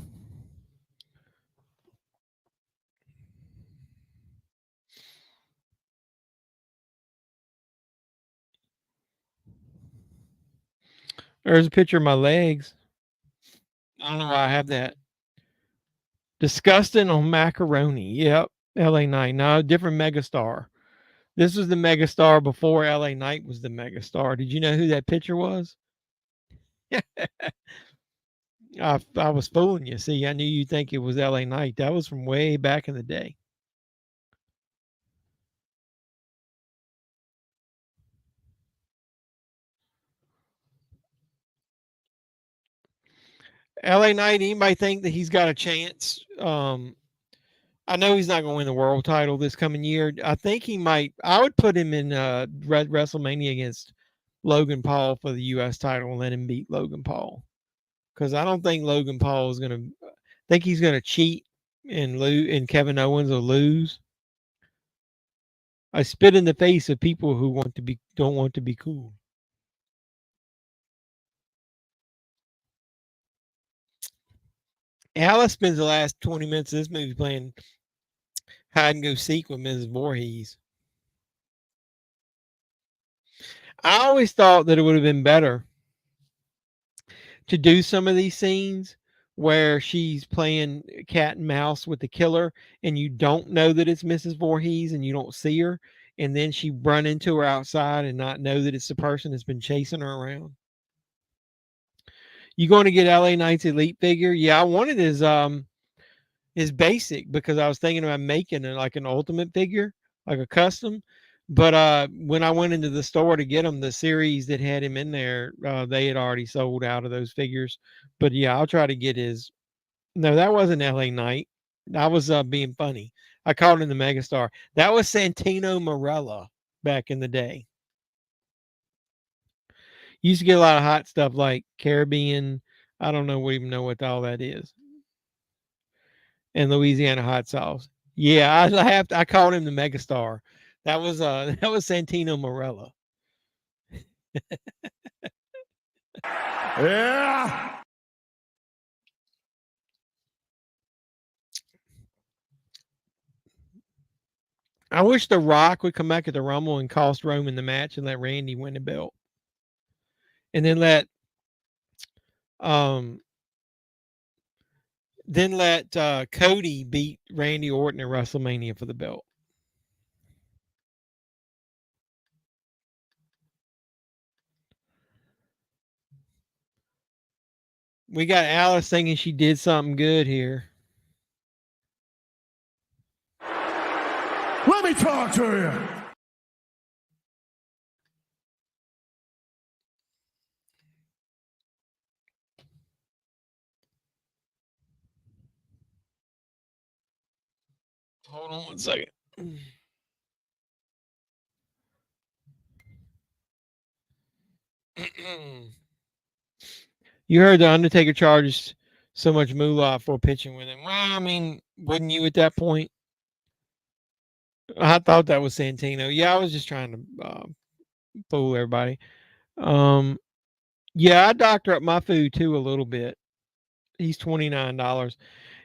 There's a picture of my legs. I don't know why I have that. Disgusting on macaroni. Yep. LA Knight. No, different megastar. This was the megastar before LA Knight was the megastar. Did you know who that picture was? I was fooling you. See, I knew you'd think it was LA Knight. That was from way back in the day. LA Knight, anybody think that he's got a chance? I know he's not going to win the world title this coming year. I think he might. I would put him in WrestleMania against Logan Paul for the U.S. title and let him beat Logan Paul. Because I don't think Logan Paul is going to. Think he's going to cheat and lose, and Kevin Owens will lose. I spit in the face of people who don't want to be cool. Alice spends the last 20 minutes of this movie playing hide and go seek with Mrs. Voorhees. I always thought that it would have been better to do some of these scenes where she's playing cat and mouse with the killer and you don't know that it's Mrs. Voorhees and you don't see her, and then she run into her outside and not know that it's the person that's been chasing her around. You going to get LA Knight's elite figure? Yeah, I wanted his basic because I was thinking about making it like an ultimate figure, like a custom. But when I went into the store to get him, the series that had him in there, they had already sold out of those figures. But yeah, I'll try to get his. No, that wasn't LA Knight. I was being funny. I called him the megastar. That was Santino Marella back in the day. Used to get a lot of hot stuff like Caribbean. I don't know even know what all that is. And Louisiana hot sauce. Yeah, I called him the megastar. That was that was Santino Marella. Yeah. I wish The Rock would come back at the Rumble and cost Roman the match and let Randy win the belt. And then let Cody beat Randy Orton at WrestleMania for the belt. We got Alice thinking she did something good here. Let me talk to you. Hold on 1 second. You heard the Undertaker charges so much moolah for pitching with him. Well, I mean, wouldn't you at that point? I thought that was Santino. Yeah, I was just trying to fool everybody. Yeah, I doctor up my food too a little bit. He's $29.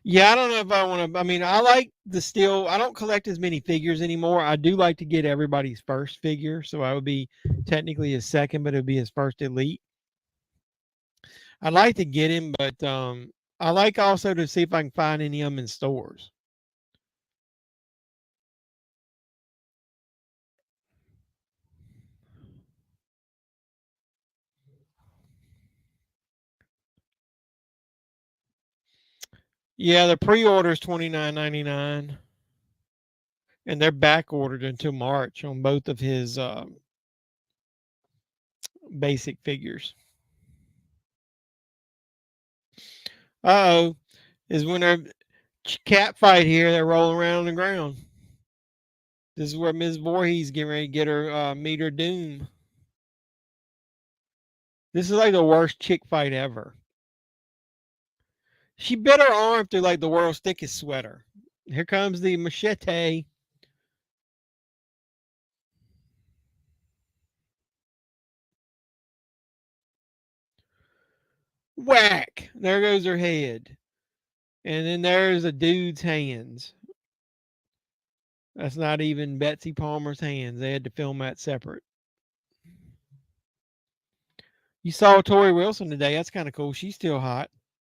Yeah, I don't know if I want to. I mean, I like the still. I don't collect as many figures anymore. I do like to get everybody's first figure, so I would be technically his second, but it would be his first elite. I'd like to get him, but I like also to see if I can find any of them in stores. Yeah, the pre-order is $29.99, and they're back ordered until March on both of his basic figures. Uh oh, is when they're cat fight here. They're rolling around on the ground. This is where Ms. Voorhees getting ready to get her meet her doom. This is like the worst chick fight ever. She bit her arm through like the world's thickest sweater. Here comes the machete. Whack! There goes her head. And then there's a dude's hands. That's not even Betsy Palmer's hands. They had to film that separate. You saw Tori Wilson today. That's kind of cool. She's still hot.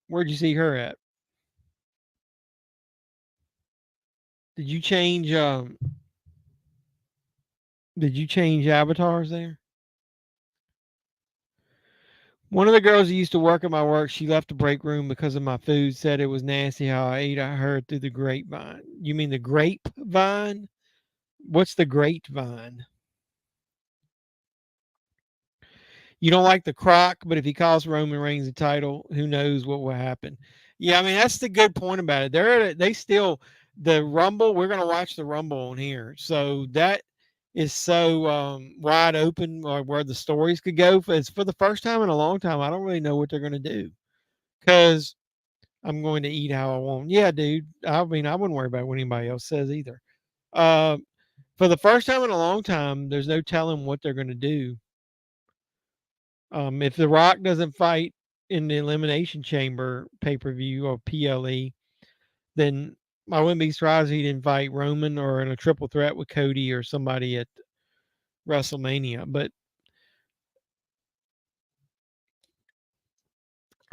Where'd you see her at? Did you change avatars there? One of the girls who used to work at my work, she left the break room because of my food, said it was nasty how I ate. I heard through the grapevine. You mean the grapevine? What's the grapevine? You don't like the Croc, but if he calls Roman Reigns the title, who knows what will happen? Yeah, I mean that's the good point about it. They still the Rumble. We're gonna watch the Rumble on here, so that is so wide open, or where the stories could go. It's for the first time in a long time. I don't really know what they're gonna do because I'm going to eat how I want. Yeah, dude. I mean, I wouldn't worry about what anybody else says either. Uh, for the first time in a long time, there's no telling what they're going to do. If The Rock doesn't fight in the Elimination Chamber pay per view or PLE, then I wouldn't be surprised if he didn't fight Roman or in a triple threat with Cody or somebody at WrestleMania. But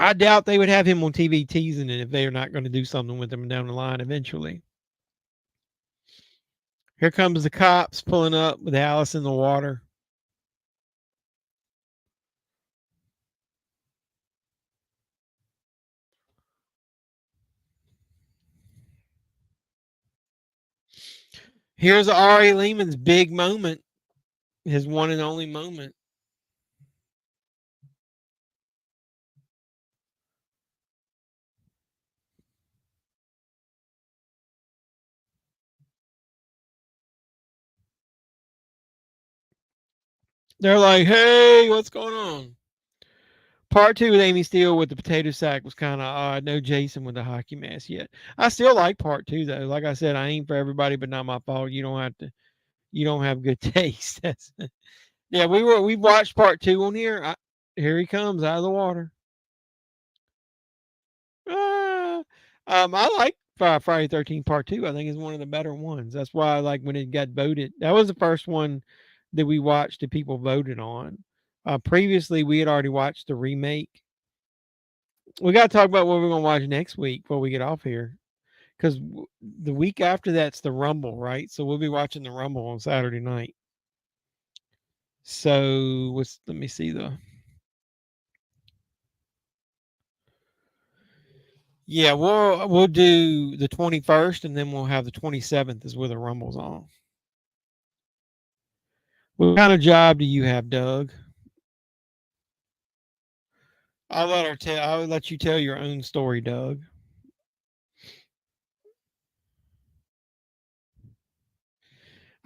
I doubt they would have him on TV teasing it if they're not going to do something with him down the line eventually. Here comes the cops pulling up with Alice in the water. Here's Ari Lehman's big moment, his one and only moment. They're like, hey, what's going on? Part two with Amy Steele with the potato sack was kind of odd. No Jason with the hockey mask yet. I still like part two though. Like I said, I ain't for everybody, but not my fault. You don't have to. You don't have good taste. Yeah, we watched part two on here. Here he comes out of the water. I like Friday 13 Part Two. I think it's one of the better ones. That's why I like when it got voted. That was the first one that we watched that people voted on. Previously, we had already watched the remake. We got to talk about what we're going to watch next week before we get off here, because the week after that's the Rumble, right? So we'll be watching the Rumble on Saturday night. So let me see the. Yeah, we'll do the 21st, and then we'll have the 27th is where the Rumble's on. What kind of job do you have, Doug? I'll let you tell your own story, Doug.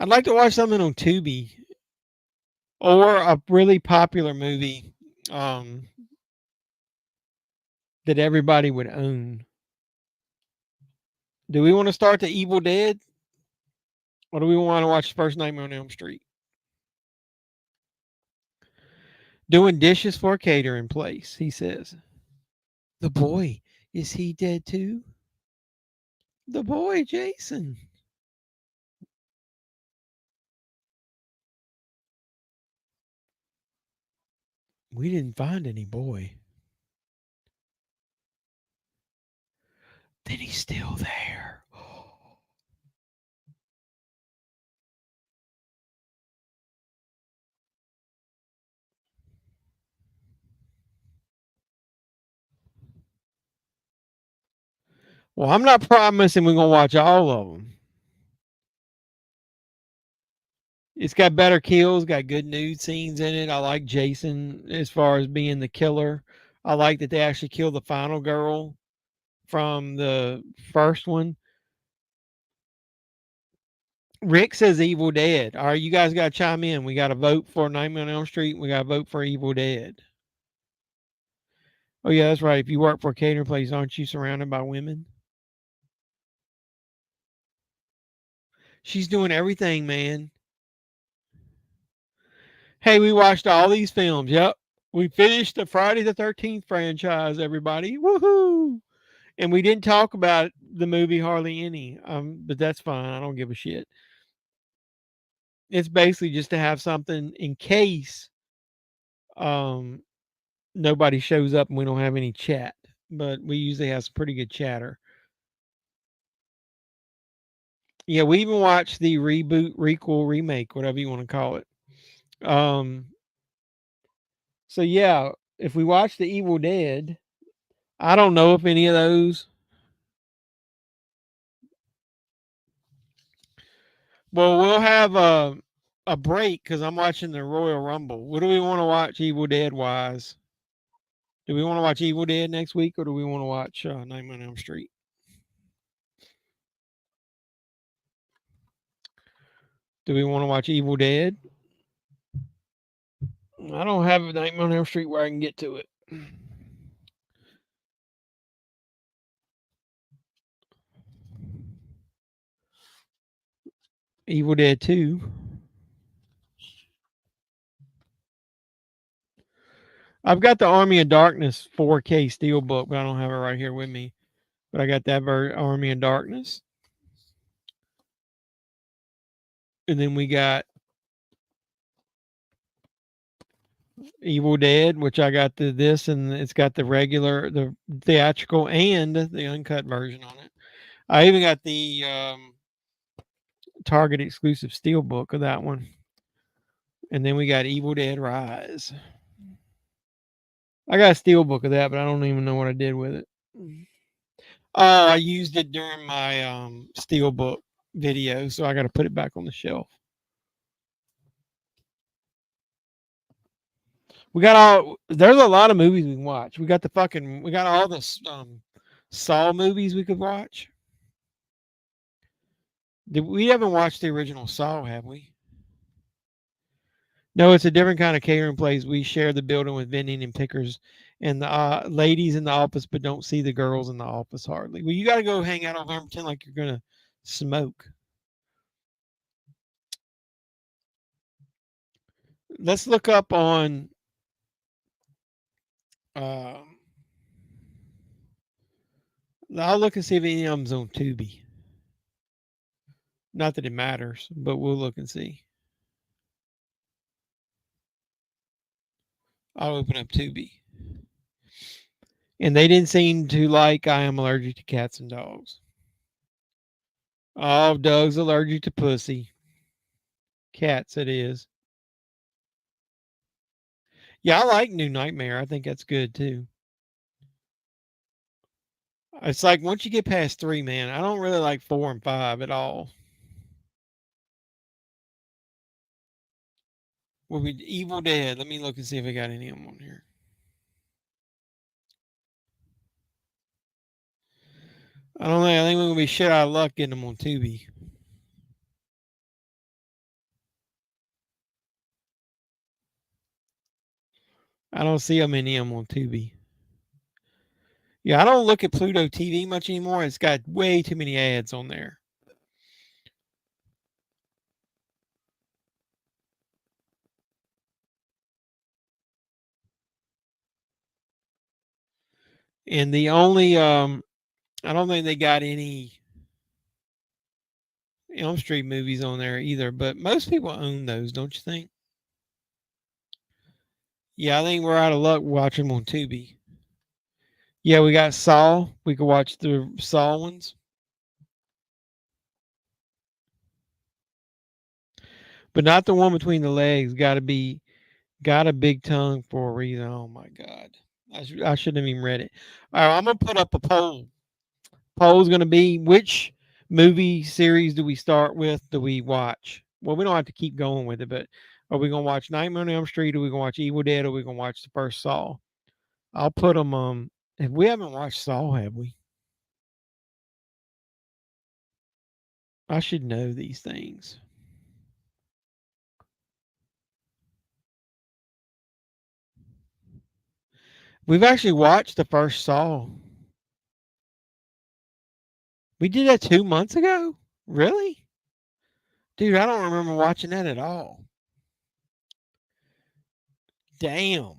I'd like to watch something on Tubi or a really popular movie that everybody would own. Do we want to start the Evil Dead, or do we want to watch the first Nightmare on Elm Street? Doing dishes for a catering place, he says. The boy, is he dead too? The boy, Jason. We didn't find any boy. Then he's still there. Well, I'm not promising we're going to watch all of them. It's got better kills, got good nude scenes in it. I like Jason as far as being the killer. I like that they actually kill the final girl from the first one. Rick says Evil Dead. All right, you guys got to chime in. We got to vote for Nightmare on Elm Street. We got to vote for Evil Dead. Oh, yeah, that's right. If you work for a catering place, aren't you surrounded by women? She's doing everything, man. Hey, we watched all these films. Yep. We finished the Friday the 13th franchise, everybody. Woohoo! And we didn't talk about the movie hardly any. But that's fine. I don't give a shit. It's basically just to have something in case nobody shows up and we don't have any chat. But we usually have some pretty good chatter. Yeah, we even watched the reboot, requel, remake, whatever you want to call it. So yeah, if we watch the Evil Dead, I don't know if any of those. Well, we'll have a break because I'm watching the Royal Rumble. What do we want to watch Evil Dead wise? Do we want to watch Evil Dead next week, or do we want to watch Nightmare on Elm Street? Do we want to watch Evil Dead? I don't have a Nightmare on Elm Street where I can get to it. Evil Dead 2. I've got the Army of Darkness 4K Steelbook, but I don't have it right here with me. But I got that Army of Darkness. And then we got Evil Dead, which I got this, and it's got the theatrical and the uncut version on it. I even got the Target exclusive Steelbook of that one. And then we got Evil Dead Rise. I got a Steelbook of that, but I don't even know what I did with it. I used it during my Steelbook video, so I got to put it back on the shelf. There's a lot of movies we can watch. We got all the Saw movies we could watch. We haven't watched the original Saw, have we? No, it's a different kind of catering place. We share the building with vending and pickers and the ladies in the office, but don't see the girls in the office hardly. Well, you got to go hang out over there and pretend like you're going to smoke. Let's look up on I'll look and see if any of them's on Tubi. Not that it matters, but we'll look and see. I'll open up Tubi. And they didn't seem to like I am allergic to cats and dogs. Oh, Doug's allergic to pussy. Cats, it is. Yeah, I like New Nightmare. I think that's good too. It's like once you get past 3, man, I don't really like 4 and 5 at all. Well, Evil Dead. Let me look and see if I got any of them on here. I don't know. I think we're gonna be shit out of luck getting them on Tubi. I don't see many of them on Tubi. Yeah, I don't look at Pluto TV much anymore. It's got way too many ads on there. And the only I don't think they got any Elm Street movies on there either, but most people own those, don't you think? Yeah, I think we're out of luck watching them on Tubi. Yeah, we got Saw. We could watch the Saw ones. But not the one between the legs. Got a big tongue for a reason. Oh my god. I shouldn't have even read it. All right, I'm gonna put up a poll. Poll's gonna be which movie series do we start with? Do we watch? Well, we don't have to keep going with it, but are we gonna watch Nightmare on Elm Street? Are we gonna watch Evil Dead? Or are we gonna watch the first Saw? I'll put them. If we haven't watched Saw, have we? I should know these things. We've actually watched the first Saw. We did that 2 months ago? Really? Dude, I don't remember watching that at all. Damn.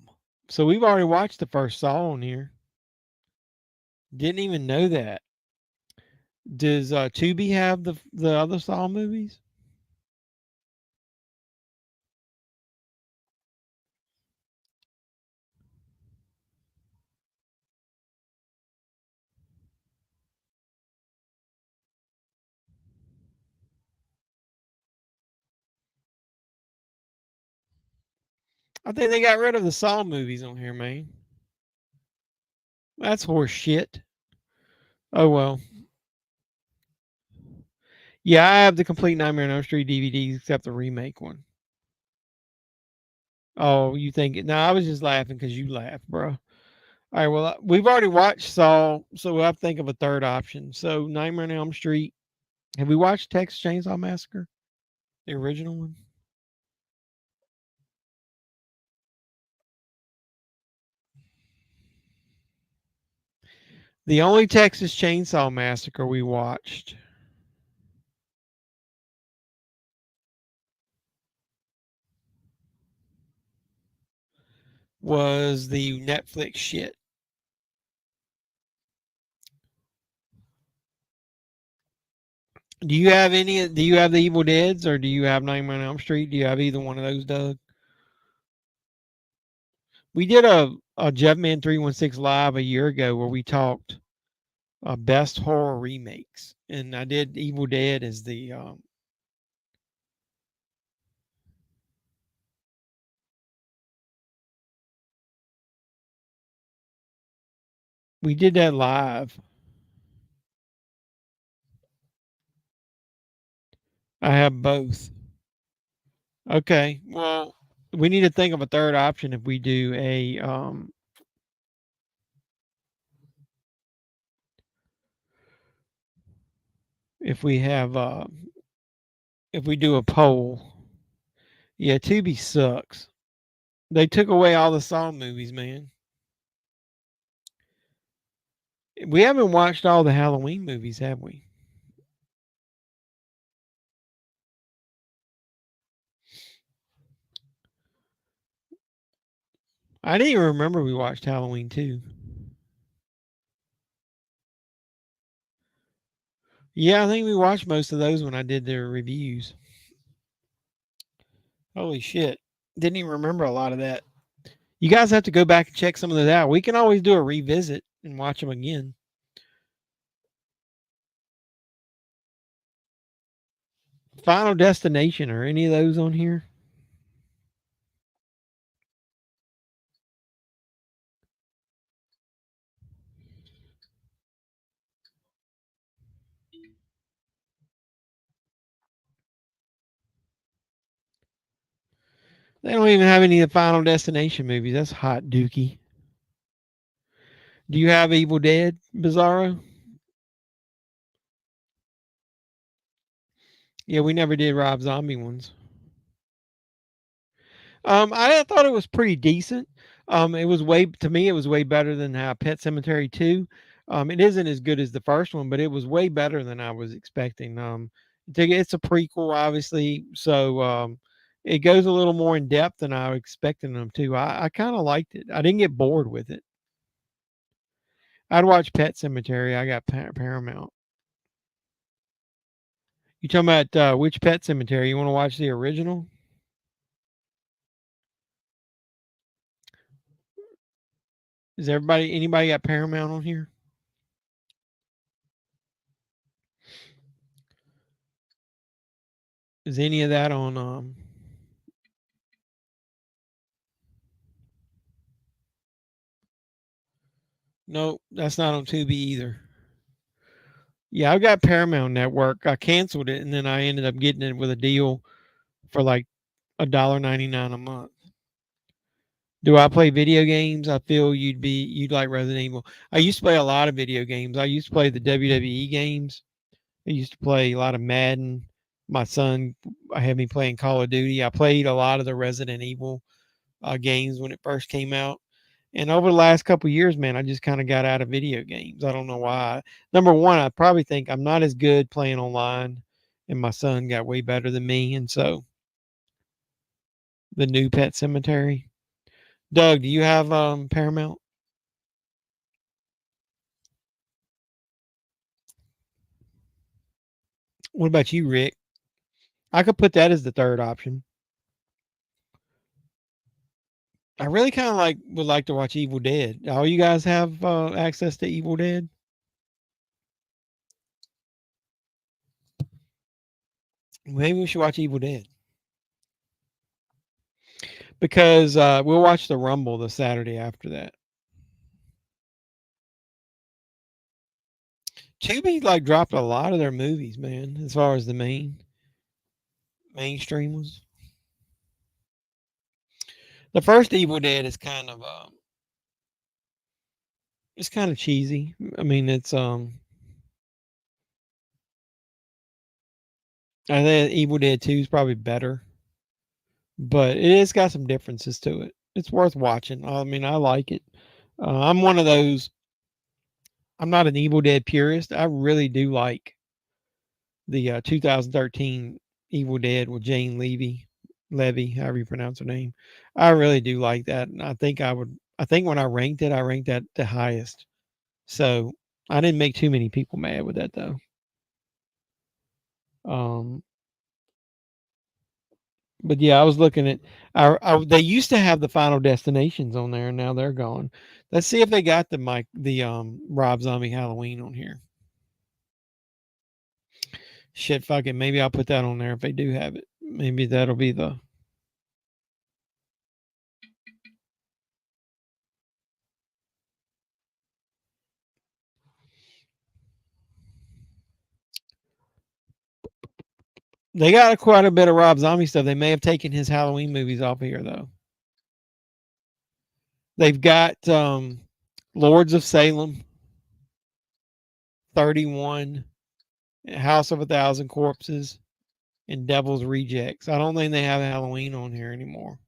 So we've already watched the first Saw on here. Didn't even know that. Does Tubi have the other Saw movies? I think they got rid of the Saw movies on here, man. That's horse shit. Oh well. Yeah, I have the complete Nightmare on Elm Street DVDs except the remake one. Oh, you think it? No, I was just laughing because you laughed, bro. All right, well, we've already watched Saw, so we'll have to think of a third option. So, Nightmare on Elm Street. Have we watched Texas Chainsaw Massacre? The original one? The only Texas Chainsaw Massacre we watched was the Netflix shit. Do you have any? Do you have the Evil Deads or do you have Nightmare on Elm Street? Do you have either one of those, Doug? We did a JEFFMAN 316 live a year ago where we talked best horror remakes, and I did Evil Dead as the. We did that live. I have both. Okay, well, we need to think of a third option if we do a if we have if we do a poll. Yeah, Tubi sucks. They took away all the Saw movies, man. We haven't watched all the Halloween movies, have we? I didn't even remember we watched Halloween 2. Yeah, I think we watched most of those when I did their reviews. Holy shit. Didn't even remember a lot of that. You guys have to go back and check some of those out. We can always do a revisit and watch them again. Final Destination, are any of those on here? They don't even have any of the Final Destination movies. That's hot dookie. Do you have Evil Dead, Bizarro? Yeah, we never did Rob Zombie ones. I thought it was pretty decent. It was to me, it was way better than Pet Cemetery 2. It isn't as good as the first one, but it was way better than I was expecting. It's a prequel, obviously, so it goes a little more in depth than I was expecting them to. I kind of liked it. I didn't get bored with it. I'd watch Pet Cemetery. I got Paramount. You talking about which Pet Cemetery? You want to watch the original? Is anybody got Paramount on here? Is any of that on no, that's not on Tubi either. Yeah, I've got Paramount Network. I canceled it and then I ended up getting it with a deal for like $1.99 a month. Do I play video games? I feel you'd like Resident Evil. I used to play a lot of video games. I used to play the WWE games. I used to play a lot of Madden. My son had me playing Call of Duty. I played a lot of the Resident Evil games when it first came out. And over the last couple of years, man, I just kind of got out of video games. I don't know why. Number one, I probably think I'm not as good playing online, and my son got way better than me. And so the new Pet Cemetery. Doug, do you have Paramount? What about you, Rick? I could put that as the third option. I really kind of would like to watch Evil Dead. All you guys have access to Evil Dead? Maybe we should watch Evil Dead because we'll watch the Rumble the Saturday after that. Tubi dropped a lot of their movies, man, as far as the mainstream ones. The first Evil Dead is it's kind of cheesy. I mean, I think Evil Dead 2 is probably better, but it has got some differences to it. It's worth watching. I mean, I like it. I'm one of those. I'm not an Evil Dead purist. I really do like the 2013 Evil Dead with Jane Levy, however you pronounce her name. I really do like that, and I think I would. I think when I ranked that the highest. So I didn't make too many people mad with that though. Um, but yeah, I was looking at. They used to have the Final Destinations on there, and now they're gone. Let's see if they got the Rob Zombie Halloween on here. Shit, fuck it. Maybe I'll put that on there if they do have it. Maybe that'll be the. They got quite a bit of Rob Zombie stuff. They may have taken his Halloween movies off of here though. They've got Lords of Salem, 31, House of a Thousand Corpses, and Devil's Rejects. I don't think they have Halloween on here anymore.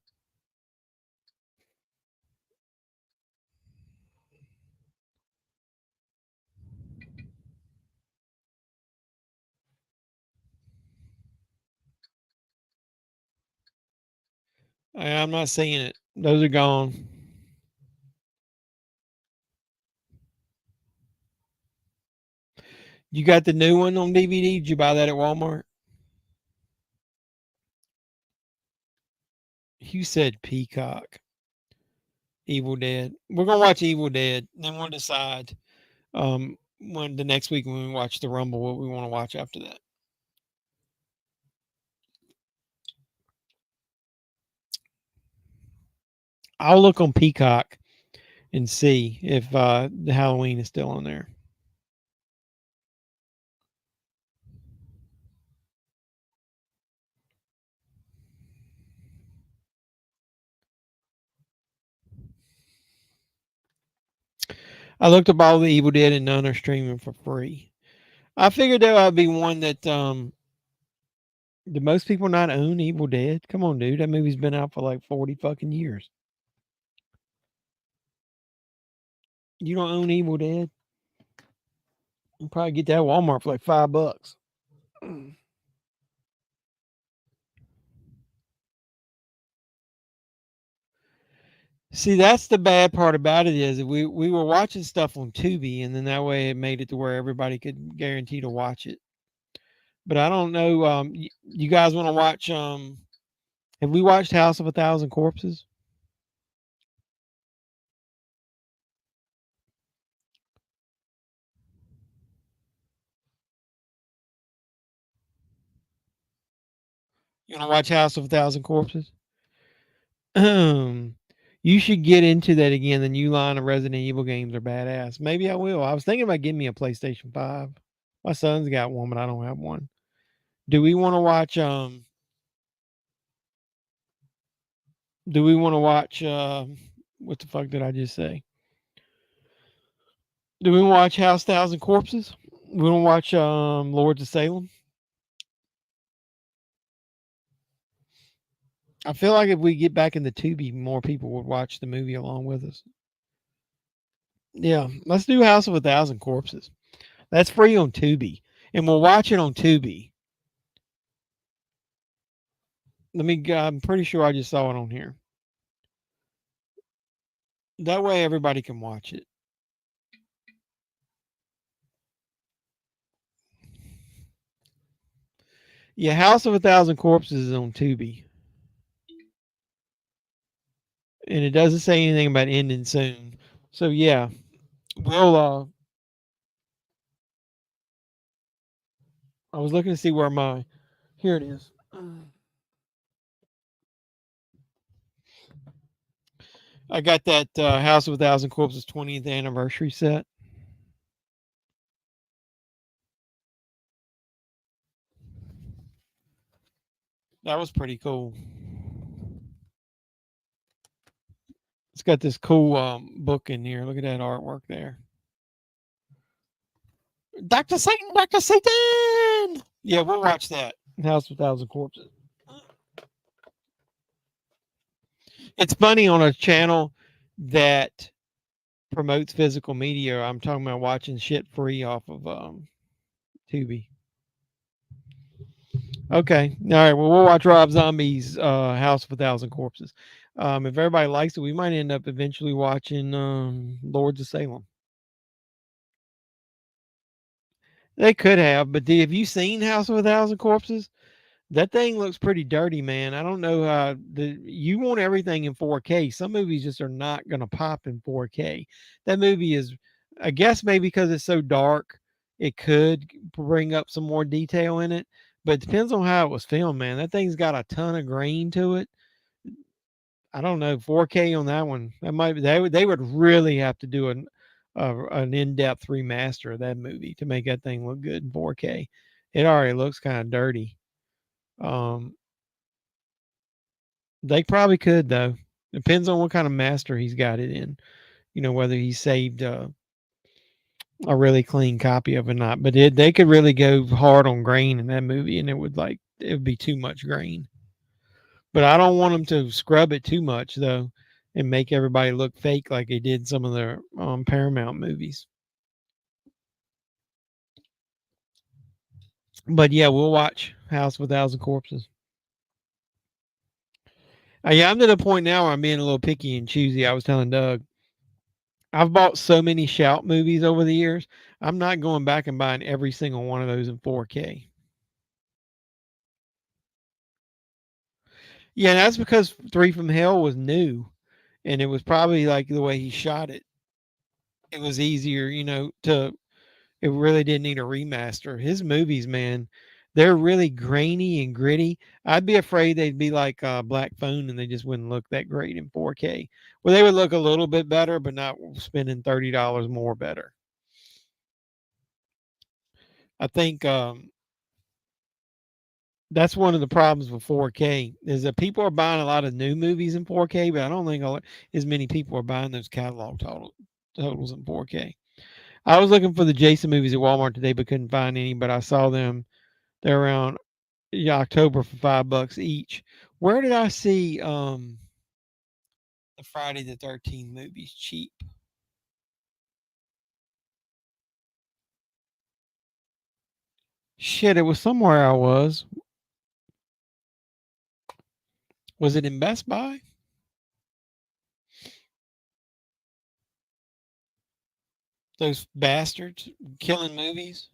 I'm not seeing it. Those are gone. You got the new one on DVD? Did you buy that at Walmart? You said Peacock. Evil Dead. We're gonna watch Evil Dead, then we'll decide when the next week when we watch the Rumble what we want to watch after that. I'll look on Peacock and see if the Halloween is still on there. I looked up all the Evil Dead and none are streaming for free. I figured there would be one that Do most people not own Evil Dead? Come on, dude. That movie's been out for like 40 fucking years. You don't own Evil Dead? You probably get that at Walmart for like $5. See, that's the bad part about it is we were watching stuff on Tubi, and then that way it made it to where everybody could guarantee to watch it. But I don't know. You guys want to watch? Have we watched House of a Thousand Corpses? You want to watch House of a Thousand Corpses? You should get into that again. The new line of Resident Evil games are badass. Maybe I will. I was thinking about getting me a PlayStation 5. My son's got one, but I don't have one. Do we want to watch do we want to watch what the fuck did I just say? Do we watch House Thousand Corpses? We want to watch Lords of Salem? I feel like if we get back in the Tubi, more people would watch the movie along with us. Yeah, let's do House of a Thousand Corpses. That's free on Tubi, and we'll watch it on Tubi. I'm pretty sure I just saw it on here. That way everybody can watch it. Yeah, House of a Thousand Corpses is on Tubi. And it doesn't say anything about ending soon. So yeah, we'll I was looking to see where here it is. I got that House of a Thousand Corpses 20th anniversary set. That was pretty cool. It's got this cool book in here. Look at that artwork there. Dr. Satan, Dr. Satan! Yeah, we'll watch that. House of a Thousand Corpses. It's funny on a channel that promotes physical media. I'm talking about watching shit free off of Tubi. Okay. All right. Well, we'll watch Rob Zombie's House of a Thousand Corpses. If everybody likes it, we might end up eventually watching Lords of Salem. They could have, but have you seen House of a Thousand Corpses? That thing looks pretty dirty, man. I don't know how you want everything in 4K. Some movies just are not going to pop in 4K. That movie is, I guess, maybe because it's so dark, it could bring up some more detail in it. But it depends on how it was filmed, man. That thing's got a ton of grain to it. I don't know, 4K on that one. That might be, they would really have to do an in-depth remaster of that movie to make that thing look good in 4K. It already looks kind of dirty. They probably could though. Depends on what kind of master he's got it in. You know, whether he saved a really clean copy of it or not. But they could really go hard on grain in that movie, and it would be too much grain. But I don't want them to scrub it too much though, and make everybody look fake like they did some of their Paramount movies. But yeah, we'll watch House of a Thousand Corpses. Yeah, I'm to the point now where I'm being a little picky and choosy. I was telling Doug, I've bought so many Shout movies over the years. I'm not going back and buying every single one of those in 4K. Yeah, that's because Three from Hell was new, and it was probably like the way he shot it. It was easier, it really didn't need a remaster. His movies, man, they're really grainy and gritty. I'd be afraid they'd be like Black Phone and they just wouldn't look that great in 4K. Well, they would look a little bit better, but not spending $30 more better. I think that's one of the problems with 4K is that people are buying a lot of new movies in 4K, but I don't think as many people are buying those catalog totals in 4K. I was looking for the Jason movies at Walmart today, but couldn't find any. But I saw them. They're around. Yeah, October for $5 each. Where did I see the Friday the 13th movies cheap? Shit, it was somewhere I was. Was it in Best Buy? Those bastards killing movies.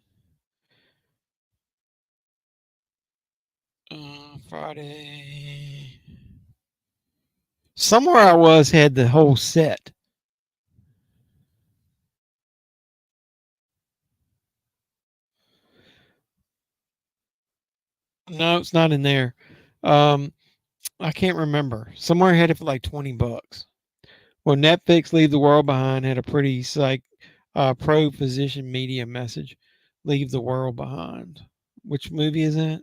Friday. Somewhere I was had the whole set. No, it's not in there. Um, I can't remember. Somewhere I had it for like $20. Well, Netflix Leave the World Behind had a pretty pro physician media message. Leave the world behind. Which movie is that?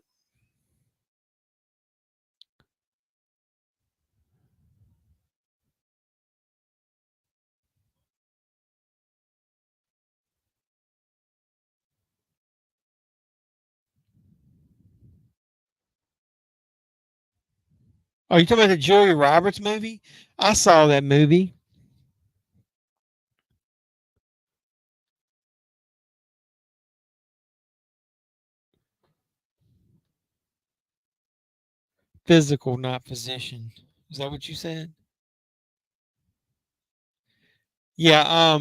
Oh, you talking about the Julia Roberts movie? I saw that movie. Physical, not physician. Is that what you said? Yeah.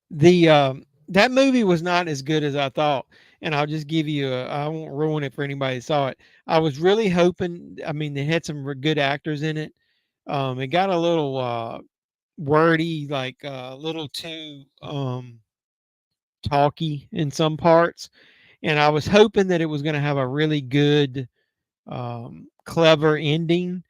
The That movie was not as good as I thought, and I'll just give you I won't ruin it for anybody that saw it. I was really hoping. I mean, they had some good actors in it. It got a little wordy, like a little too talky in some parts, and I was hoping that it was going to have a really good, clever ending,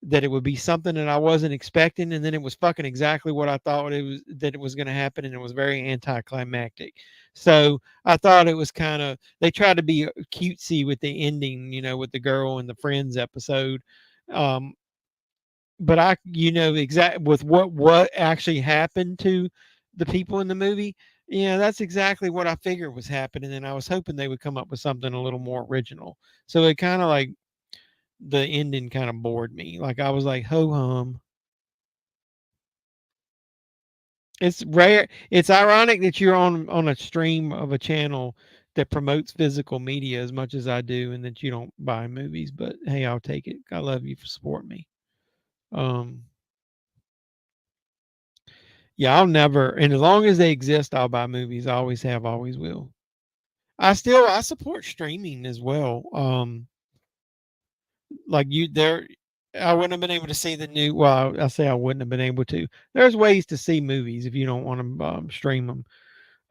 that it would be something that I wasn't expecting, and then it was fucking exactly what I thought it was going to happen, and it was very anticlimactic. So I thought it was kind of, they tried to be cutesy with the ending, with the girl and the friends episode. Um, but exactly with what actually happened to the people in the movie. Yeah, that's exactly what I figured was happening, and I was hoping they would come up with something a little more original. So it kind of like, the ending kind of bored me. Like, I was like, ho hum. It's rare. It's ironic that you're on a stream of a channel that promotes physical media as much as I do, and that you don't buy movies. But hey, I'll take it. I love you for supporting me. Um, yeah, I'll never, and as long as they exist, I'll buy movies. I always have, always will. I support streaming as well. Like you there, I wouldn't have been able to see the new. Well, I say I wouldn't have been able to. There's ways to see movies if you don't want to stream them.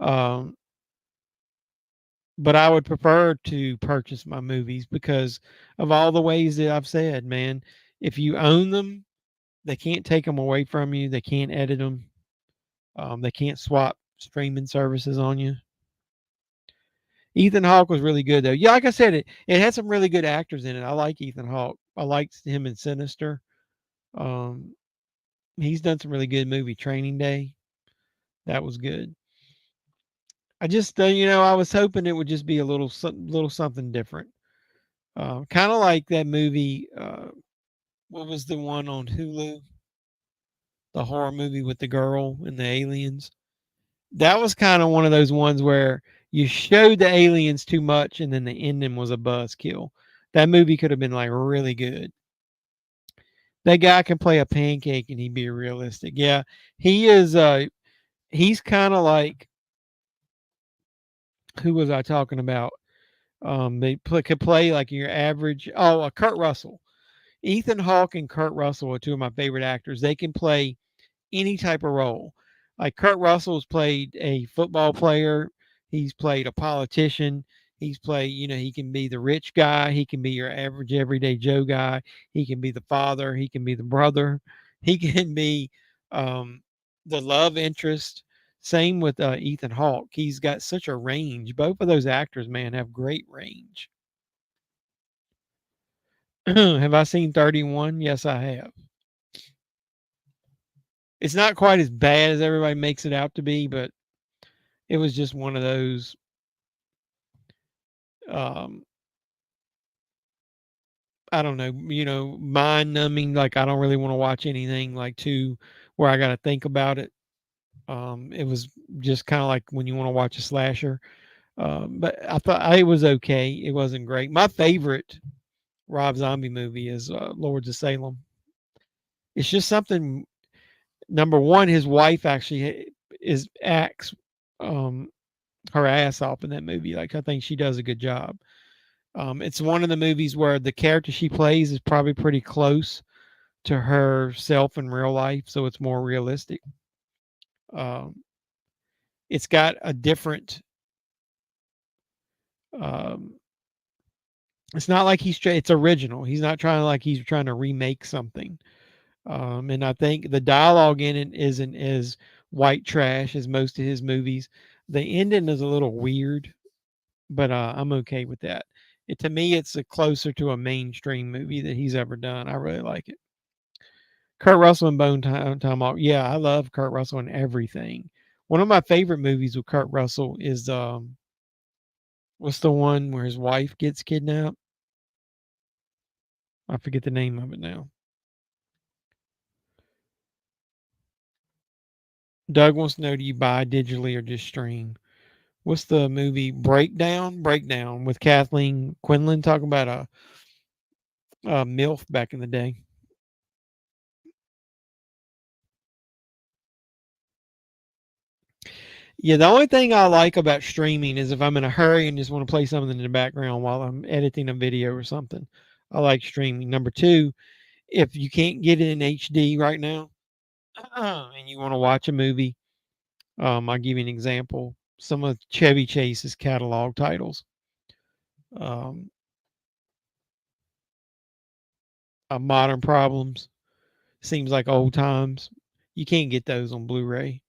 Um, but I would prefer to purchase my movies because of all the ways that I've said, man. If you own them, they can't take them away from you. They can't edit them. They can't swap streaming services on you. Ethan Hawke was really good though. Yeah, like I said, it had some really good actors in it. I like Ethan Hawke. I liked him in Sinister. Um, he's done some really good movie. Training Day, that was good. I just, I was hoping it would just be a little something different. Kind of like that movie. What was the one on Hulu? The horror movie with the girl and the aliens. That was kind of one of those ones where you showed the aliens too much, and then the ending was a buzzkill. That movie could have been like really good. That guy can play a pancake and he'd be realistic. Yeah, he is. He's kind of like, who was I talking about? Could play like your average. Oh, Kurt Russell. Ethan Hawke and Kurt Russell are two of my favorite actors. They can play any type of role. Like Kurt Russell's played a football player, he's played a politician, he's played, he can be the rich guy, he can be your average everyday Joe guy, he can be the father, he can be the brother, he can be the love interest. Same with Ethan Hawke. He's got such a range. Both of those actors, man, have great range. Have I seen 31? Yes, I have. It's not quite as bad as everybody makes it out to be, but It was just one of those um I don't know, mind numbing. Like I don't really want to watch anything like too where I got to think about it. It was just kind of like when you want to watch a slasher. But I thought it was okay. It wasn't great. My favorite Rob Zombie movie is Lords of Salem. It's just something. Number one, his wife actually is acts um, her ass off in that movie. Like I think she does a good job. It's one of the movies where the character she plays is probably pretty close to herself in real life, so it's more realistic. Um, it's got a different. Um, it's not like it's original. He's not trying like he's trying to remake something. And I think the dialogue in it isn't as white trash as most of his movies. The ending is a little weird, but I'm okay with that. To me, it's closer to a mainstream movie that he's ever done. I really like it. Kurt Russell and Bone Tomahawk. Yeah, I love Kurt Russell and everything. One of my favorite movies with Kurt Russell is what's the one where his wife gets kidnapped? I forget the name of it now. Doug wants to know: do you buy digitally or just stream? What's the movie Breakdown? Breakdown with Kathleen Quinlan talking about a MILF back in the day. Yeah, the only thing I like about streaming is if I'm in a hurry and just want to play something in the background while I'm editing a video or something. I like streaming. Number two, if you can't get it in HD right now and you want to watch a movie, I'll give you an example. Some of Chevy Chase's catalog titles. Um, Modern Problems, seems like old times. You can't get those on Blu-ray,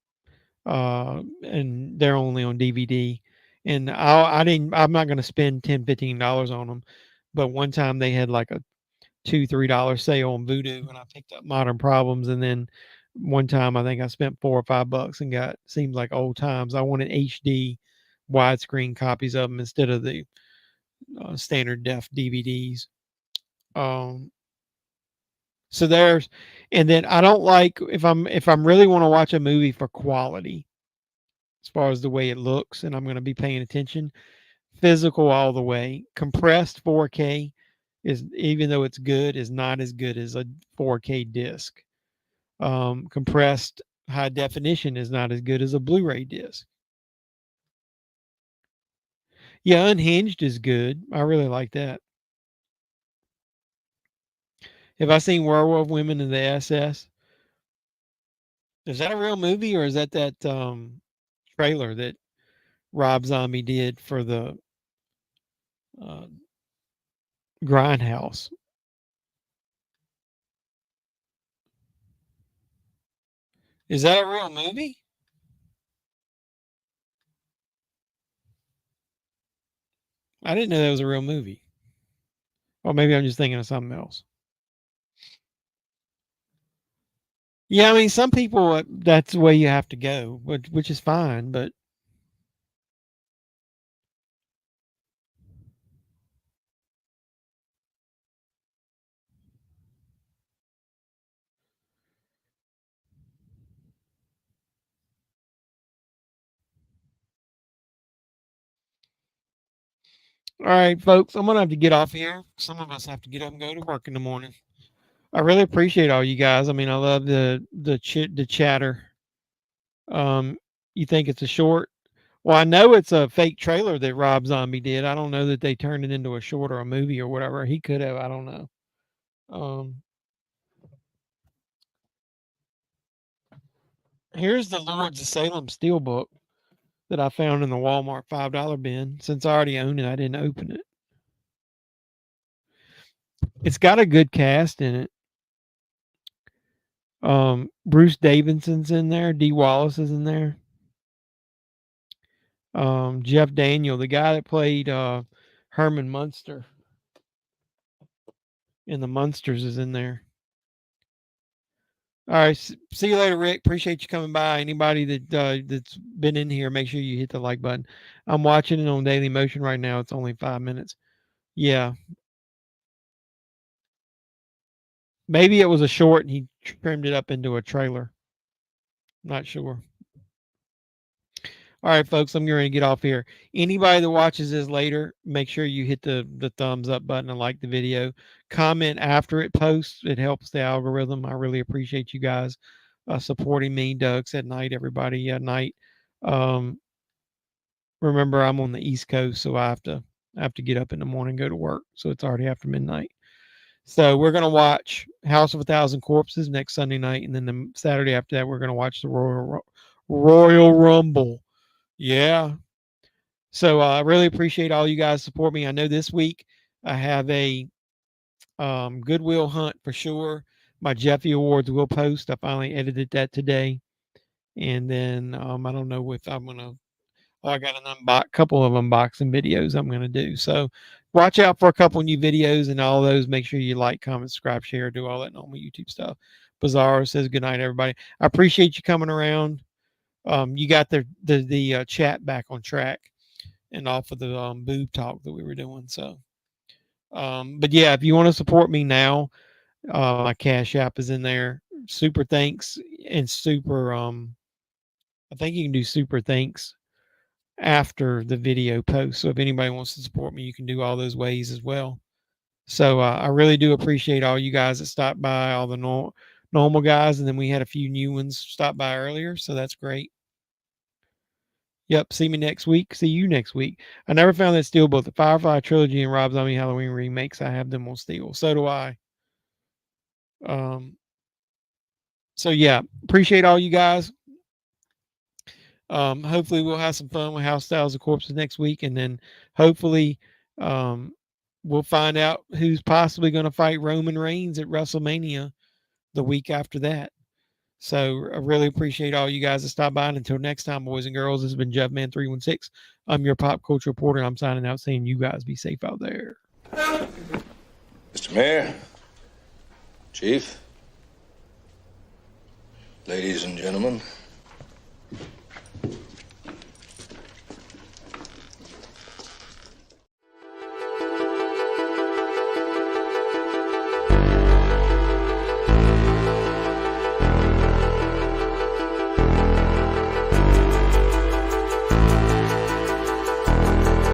and they're only on DVD. And I didn't. I'm not going to spend $10, $15 on them. But one time they had like a $2, $3 sale on Vudu, and I picked up Modern Problems. And then one time I think I spent $4 or $5 and got seems like old times. I wanted HD widescreen copies of them instead of the standard def DVDs. Um, so there's, and then I don't like if I'm really want to watch a movie for quality as far as the way it looks, and I'm going to be paying attention. Physical all the way. Compressed 4K is, even though it's good, is not as good as a 4K disc. Compressed high definition is not as good as a Blu-ray disc. Yeah, Unhinged is good. I really like that. Have I seen Werewolf Women in the SS? Is that a real movie or is that trailer that Rob Zombie did for the uh, Grindhouse? Is that a real movie? I didn't know that was a real movie. Or maybe I'm just thinking of something else. Yeah, I mean, some people that's the way you have to go, which is fine. But all right, folks, I'm gonna have to get off here. Some of us have to get up and go to work in the morning. I really appreciate all you guys. I mean, I love the chatter. Um, you think it's a short? Well, I know it's a fake trailer that Rob Zombie did. I don't know that they turned it into a short or a movie or whatever. He could have. I don't know. Um, Here's the Lords of Salem Steelbook that I found in the Walmart $5 bin. Since I already own it, I didn't open it. It's got a good cast in it. Bruce Davidson's in there. Dee Wallace is in there. Jeff Daniel, the guy that played Herman Munster in the Munsters, is in there. All right. See you later, Rick. Appreciate you coming by. Anybody that's been in here, make sure you hit the like button. I'm watching it on Daily Motion right now. It's only 5 minutes. Yeah. Maybe it was a short and he trimmed it up into a trailer. Not sure. All right, folks, I'm going to get off here. Anybody that watches this later, make sure you hit the thumbs up button and like the video. Comment after it posts. It helps the algorithm. I really appreciate you guys supporting me. Doug's at night, everybody at night. Remember, I'm on the East Coast, so I have to get up in the morning and go to work. So it's already after midnight. So we're going to watch House of a Thousand Corpses next Sunday night. And then the Saturday after that, we're going to watch the Royal Rumble. Yeah. So I really appreciate all you guys support me. I know this week I have a Goodwill hunt for sure. My Jeffy Awards will post. I finally edited that today. And then I don't know if I'm going to, I got a couple of unboxing videos I'm going to do. So watch out for a couple new videos and all those. Make sure you like, comment, subscribe, share, do all that normal YouTube stuff. Bizarro says good night, everybody. I appreciate you coming around. You got the chat back on track and off of the boob talk that we were doing. So, but yeah, if you want to support me now, my Cash App is in there. Super thanks and super. I think you can do super thanks after the video post. So if anybody wants to support me, you can do all those ways as well. So I really do appreciate all you guys that stopped by, all the normal guys, and then we had a few new ones stop by earlier. So that's great. Yep. See me next week. See you next week. I never found that Steelbook, the Firefly trilogy and Rob Zombie Halloween remakes. I have them on Steel. So do I. So yeah, appreciate all you guys. Hopefully we'll have some fun with House Styles of Corpses next week, and then hopefully we'll find out who's possibly going to fight Roman Reigns at WrestleMania the week after that. So I really appreciate all you guys that stopped by. And until next time, boys and girls, this has been JEFFMAN316. I'm your pop culture reporter. I'm signing out saying you guys be safe out there. Mr. Mayor, Chief, ladies and gentlemen.